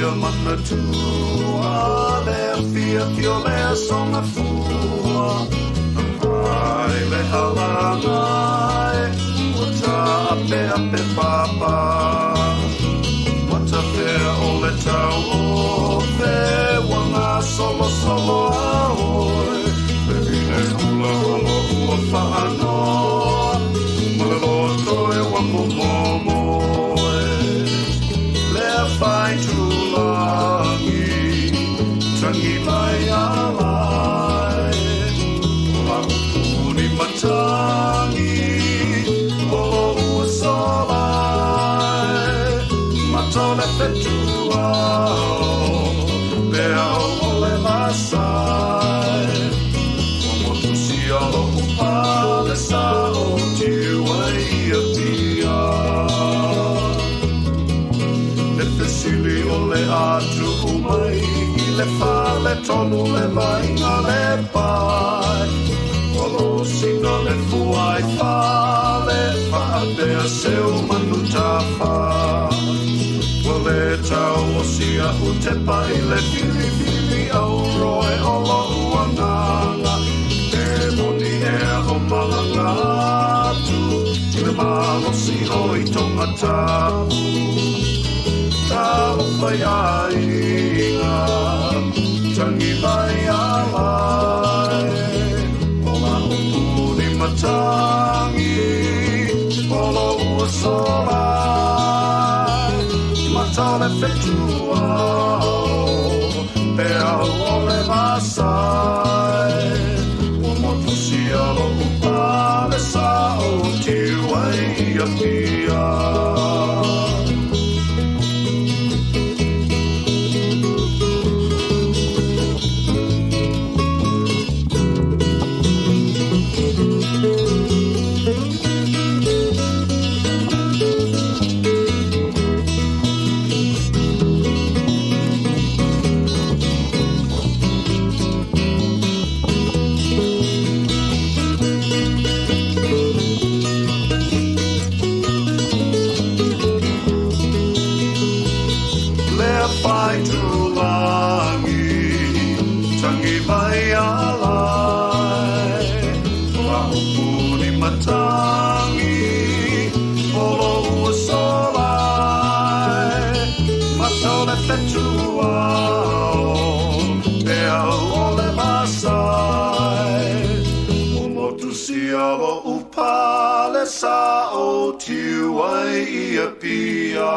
fia mana tua le fia fio le songa fua ai le halangai wata ape papa wata fea o le tau o fe wanga solo aoi baby ne hula ua whaanoa malaloto e wako momo Fai tulangi, tangi mai alai, la upuni matangi, olo usolai, matone fetua, pea ole lasai, omotusi alo upale sao tiwa ia pia. Sili o le atu umai I le whale tonu le vainga le pai Olo sina le fuai whale Whaapea seu manu tawha Wa le tau o sia u te pai le fili au roe o lo uanganga Te moni e o malanga atu Le malo si o I tonga tapu Talo vai ainga, tangi vai alai, ola upuni matangi, olo ua solai, matale fetua, pea ole vasai, umotusi alo upale sao tiwai ia pia. Sao tiwai ia pia.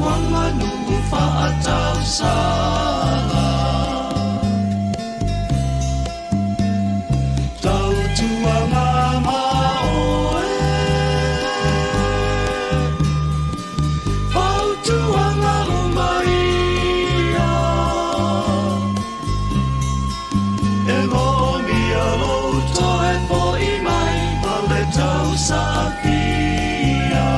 wanga nu whaatau sala. Tautua mama oe, Tautua ngā umaia, e momi a loto e po i mai, ma le tau sa pia.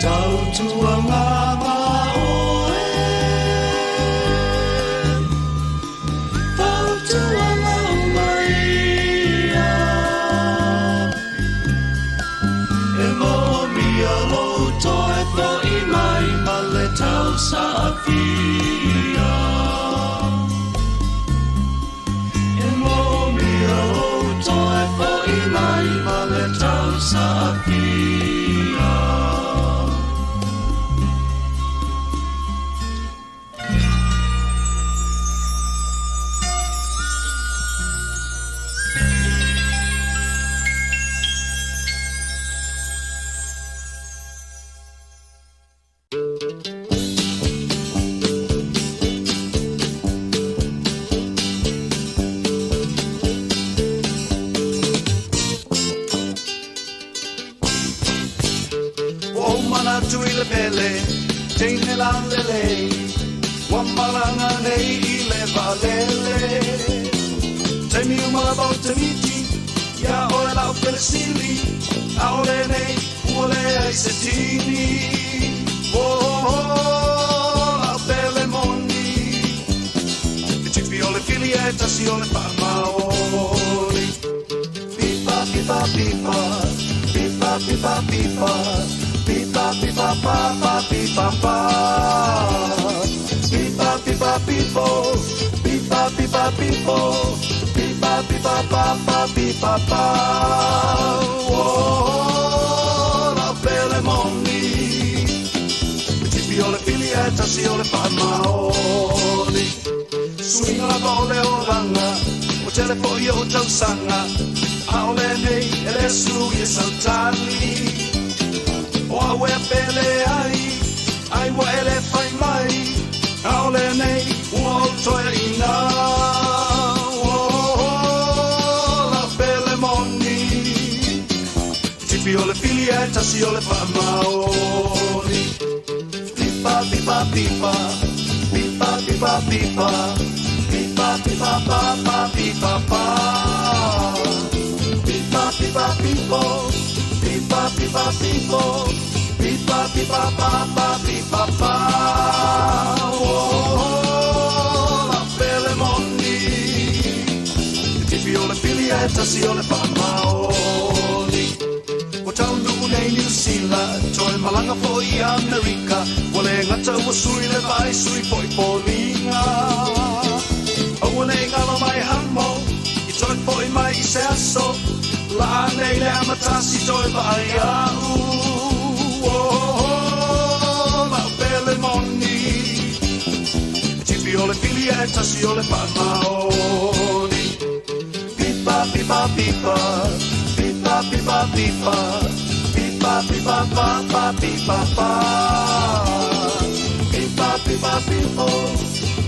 Tautua mama oe, Tautua ngā umaia, e momi a loto e po i mai, ma le tau sa pia. E momi a loto e po i mai, ma le tau sa pia. O mana tui le pele, teine la lele, wamaranga nei I le valele. Te mi umala bau te miti, ia oe lau pele sili, a ole nei, uole ai se tini. La pele moni, e tipi ole fili e tasi ole whamaori. Pipa, pipa, pipa, pipa, pipa, pipa. Pipa, pipa, pa, pa, pipa, pa. Pipa, pipa, pipo. Pipa, pipa, pipo. Pipa, pipa, pa, pa, pipa, pa. Oh, la pele moni. Tipi ole fili e tasi ole whamaori. Swinga la ole o ranga, o telefoi o tausanga. A ole nei, ele sui e sautani. O awe pele ai wa ele fai mai, aole nei, ua o toe ina, la pele moni, tipi ole fili e tasi ole whamaori. Pipa, pipa, pipa, pipa, pipa, pipa, pipa, pipa, pa, pa, pipa, pa. Pipa, pipa, pipo. Pipa, pipa, pipo, pipa, pipa, pa, pa, pipa, pa. Oh, la pele moni, tipi ole fili e tasi ole whamaori. O tau nuku nei New Zealand, toi malanga po I Amerika, wale ngata ua sui le vai sui po I polinga. O wane ngala mai hamo, I toi po I mai I se aso, la nei le amatasi toi vai au. La pele moni, tipi ole fili e tasi ole whamaori. Pipa, pipa, pipa, pipa, pipa, pipa, pipa, pipa, pa, pa, pipa, pa. Pipa, pipa, pipo,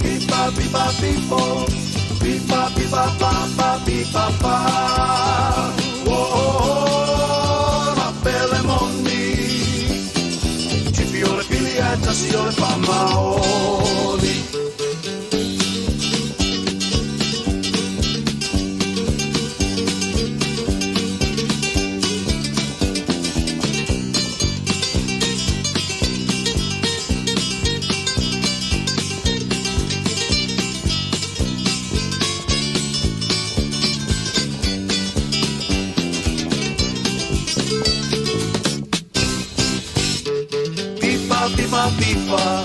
pipa, pipa, pipo, pipa, pipa, pa, pa, pipa, pa. La pele moni, tipi ole fili e tasi ole whamaori. pipa,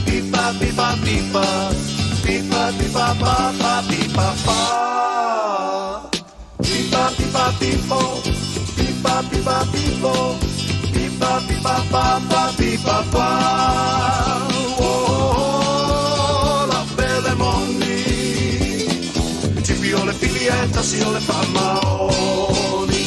pipa, pipa, pipa, pipa, pipa, pa, pa, pipa, pa. Pipa, pipa, pipo, pipa, pipa, pipo, pipa, pipa, pa, pa, pipa, pa. Oh, la belle moni, tipi ole filietta, si ole famaoni.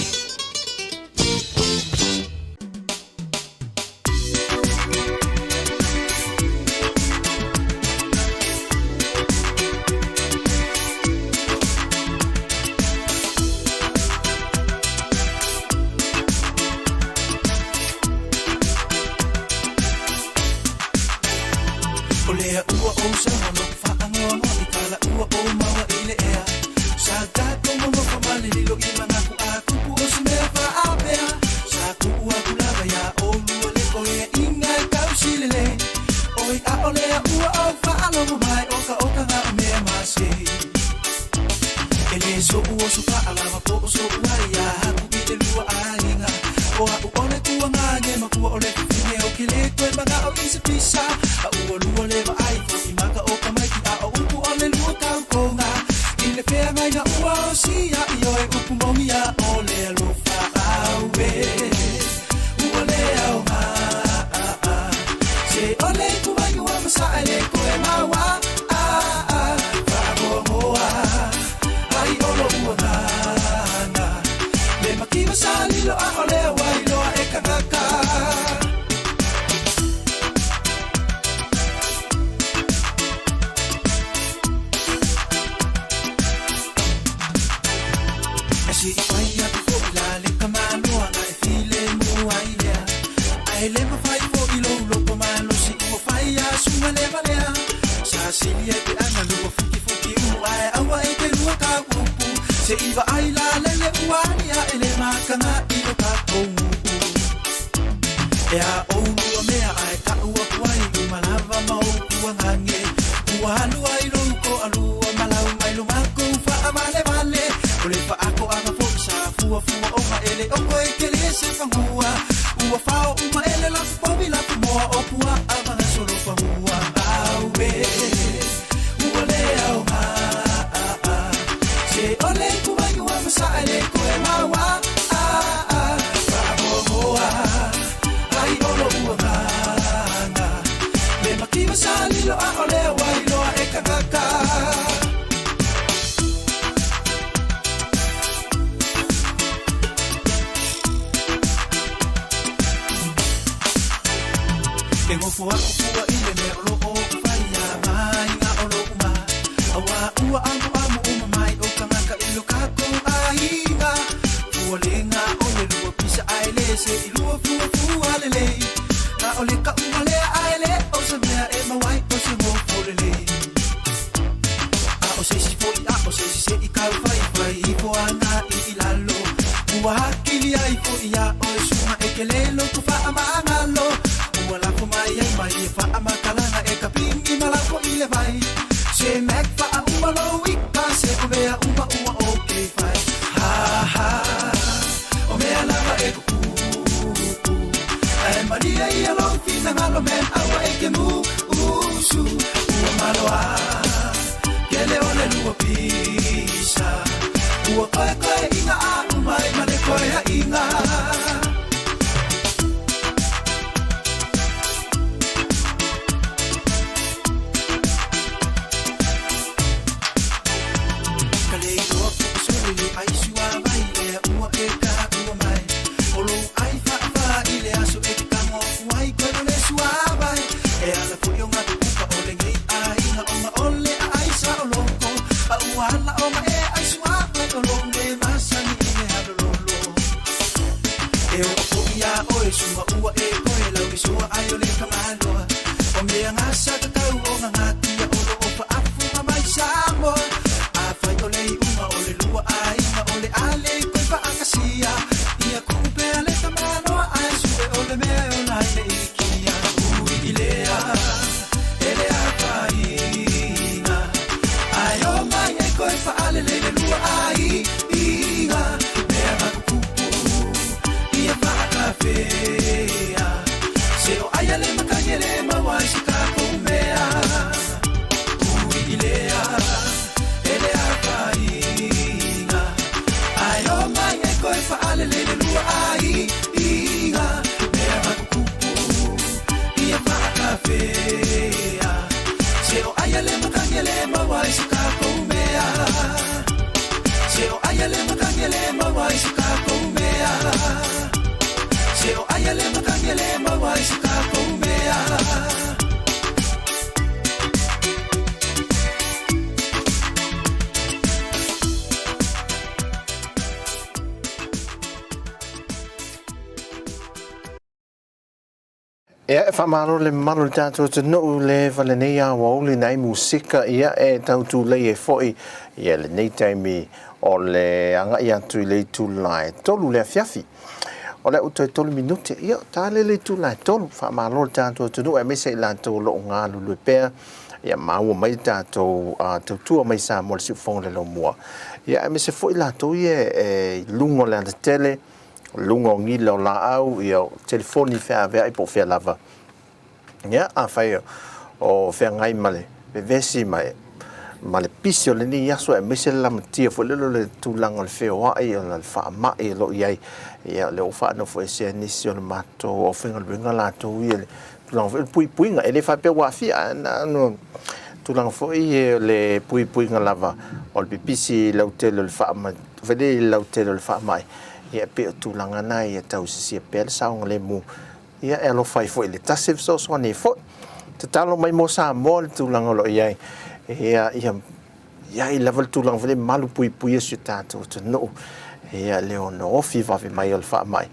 Se o ayale makanyele Ia fa malo le malo tātou te no le vale nei a le nei musika ia tautu le foi ia le nei taimi o le anga ia tu le tu lai tolu le fiafi o le uto tolu minuti ia tale le tu lai tolu fa malo tātou te no me se la to lo nga lu pe ia mau mai tātou tautua mai sa mo si fong le LAUMUA ia me se foi la to ia lungo le tele lungo ngilo la au ia telefoni fa ve po fe lava ia a fai o fe ngai male be vesi mai male pisio le ni yaso e mese la matia fo le tulang al fe wa ia la fa ma ia lo ia ia le o fa no fo se ni sio mato o fe ngal benga la to ia tulang pui pui nga ele fa pe wa fi no tulang fo ia le pui pui nga lava o le pisi la hotel le fa ma vede la hotel le fa mai ia pe tulanga na ia tau se pe sa ngale mu ia elo fai fo ile tasif so so ni fo te talo mai mo sa mo tulanga lo ia ia i level tulang vele malu pui pui su tato to no ia leono fi va mai al fa mai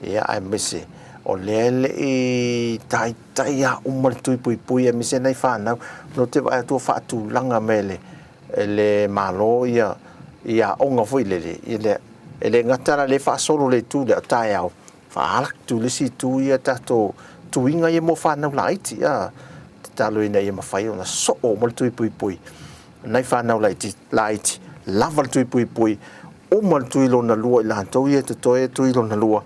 ia ai mese o lele i tai tai a umar tui pui pui mi se nei fa na no te va tu fa tulanga mele le malo ia onga fo ile ele ngatara le fa solo le tu le tai au fa alak tu le si tu ia tato tu inga ia mo fa na laiti ia talo ina ia mafai ona so o mo tu pui pui nai fa na laiti lava tu pui pui o mo tu lo na lua la to ia to tu lo na lua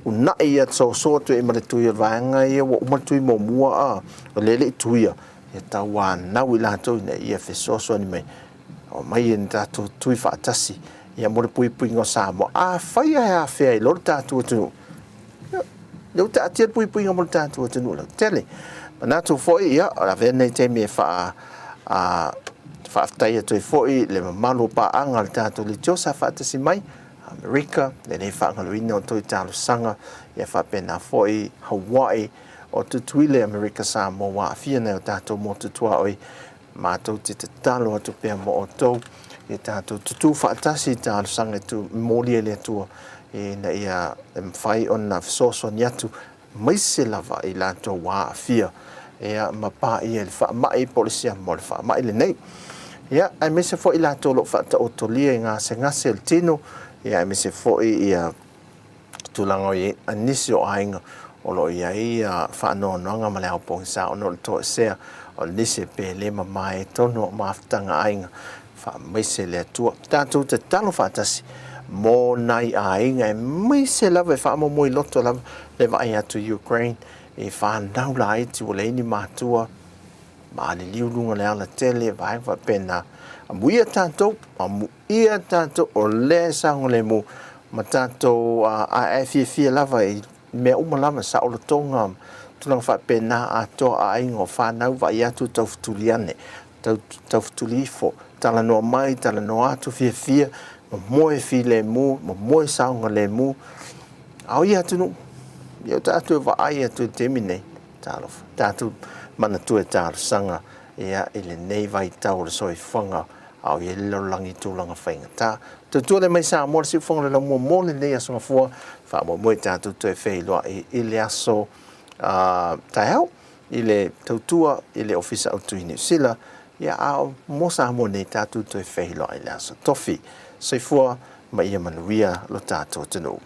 una ia so tu e mo tu ia vanga ia o mo tu mo mua le tu ia ta wa na wi la to ina ia fe so ni mai o mai en tato tu fa tasi ia mo pui pui ngo sa mo fai a fe lo tato tu lo tato pui pui ngo tato tu lo tele na tu foi ia la vene te me fa tai tu foi le malo pa angal tato le josa fa te si mai America le ne fa ngaluino to talo sanga ia fa pena foi Hawaii o tu tuile America Samoa fia na tato mo tu tua oi ma to te talo tu pe mo to e tato tu fa tasi talo sanga tu moli le tu e na ia fai on na so so nyatu mai se lava i la to wa fia ia mapa ia fa mai polisia mo fa mai le nei ia ai me se fo i la to lo fa to tolia nga se nga sel tino ia me se fo ia tulango i anisio ainga o lo ia fa no nga male o ponsa o no to se o nise pe le mai to no maftanga ainga fa me se le tu tanto te talo fa tasi mo nai ainga me se lava fa mo moi lotto lava le vai atu Ukraine e fa ndau lai tu le ni matua ma le liu lunga le ala tele vai va pena amuia tanto o le sang le mu ma tanto a fi lava e me uma lava sa o tonga tu lang fa pena a to a ingo fa nau vai atu tautuliane tautulifo tala no mai tala no atu fi mo fi le mu mo sang le mu au ia tu no eu tatu va ai tu termine talof tatu mana tu tar sanga ia ile nei vai tau so i fanga au ia lo langi tu langa fainga ta tu le mai sa mo si fanga le mo le nei so fo fa mo tatu tu e fei lo ile aso ta hau ile Tautua ile ofisa auto ni sila ia au mo sa mo nei tatu tu e fei lo ile aso tofi so fo mai ia manuia lo tatu tu no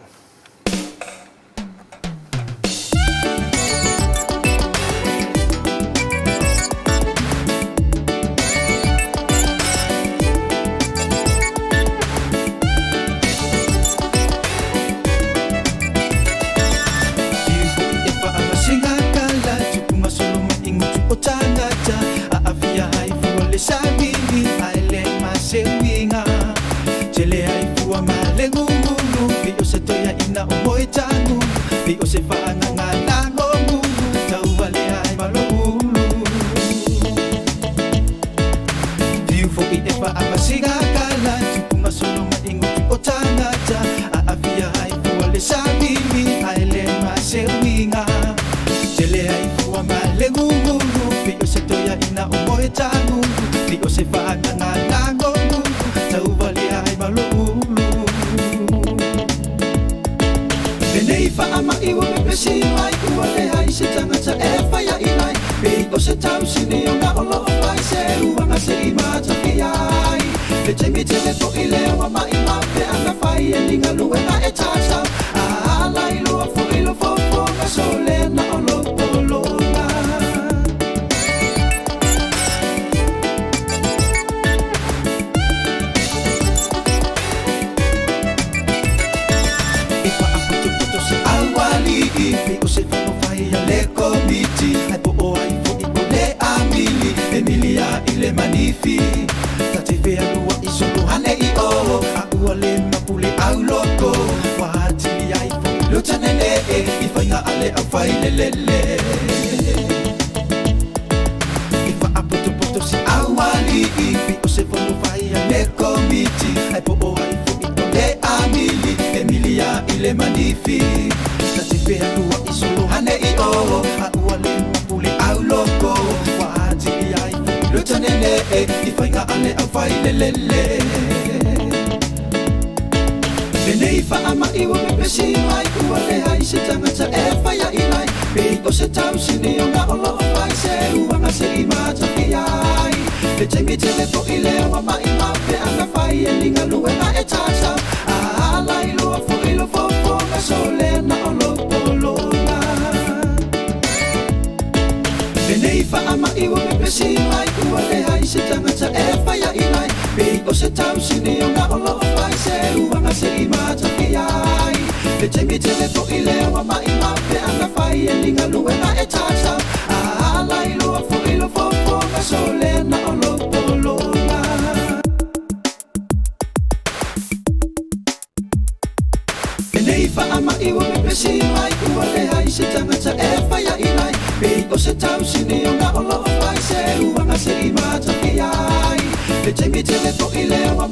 se fa nga la ngo mu tau vale ai malo viu fo i e fa amasiga kala tu ma solo ma ingo o tanga ta a via ai fo le sabi ai le ma se winga tele ai fo ma le ngu viu se toya ina o mo tangu viu se fa nga la ngo mu tau vale ai malo Nei ama iwa me pesi mai ua le hai se tangata e whaia i nai Pei o se tau sini o nga o loo mai se uanga se i mata ki ai Le temi te le po i leo wa mai ma pe ana whai e linga lue na e tātau A lai lua fo i lo fo fo nga so le na o lo polonga Pei o se whamo whai a le komiti Ai po o ai fo i po le amili Emilia i le manifi Ta te whea lua i solo hane i o A ua le mapule au loko Wa hatili ai fo i luta nene e I whainga ale au whai le le le I wha apoto poto si au ali Pei o se whamo whai a le komiti Ai po o ai fo i po le amili Emilia i le manifi Pea lua i solo hane i o A ua le mapule au loko Wa hatili ai luta nene e I whainga ale au whai le le le Lenei wha ama iwa me pesi mai Ua le hai se tangata e whaia i nai Pei o se tau sini o nga o loo whai Se uanga se i mata ki ai Le teimi te le po i leo wa mai ma Pe ana whai e linga lue na e tātau A lai lua fo i lo fo fo Nga so le na o loo Nei wha ama iwa me pesi mai Ua le hai se tangata e whaia i nai Pei o se tau sini o nga o loo whai Se uanga se i mata ki ai Le teimi te le po i leo wa mai ma Pe ana whai e linga lue na e tātau A lai lua fo i lo fo fo Nga so le na o lo polonga Nei wha ama iwa me pesi mai Ua le hai se tangata e whaia i nai Pei o se tau sini o nga o loo whai Se uanga se i mata ki ai Le teimi te le po i leo wa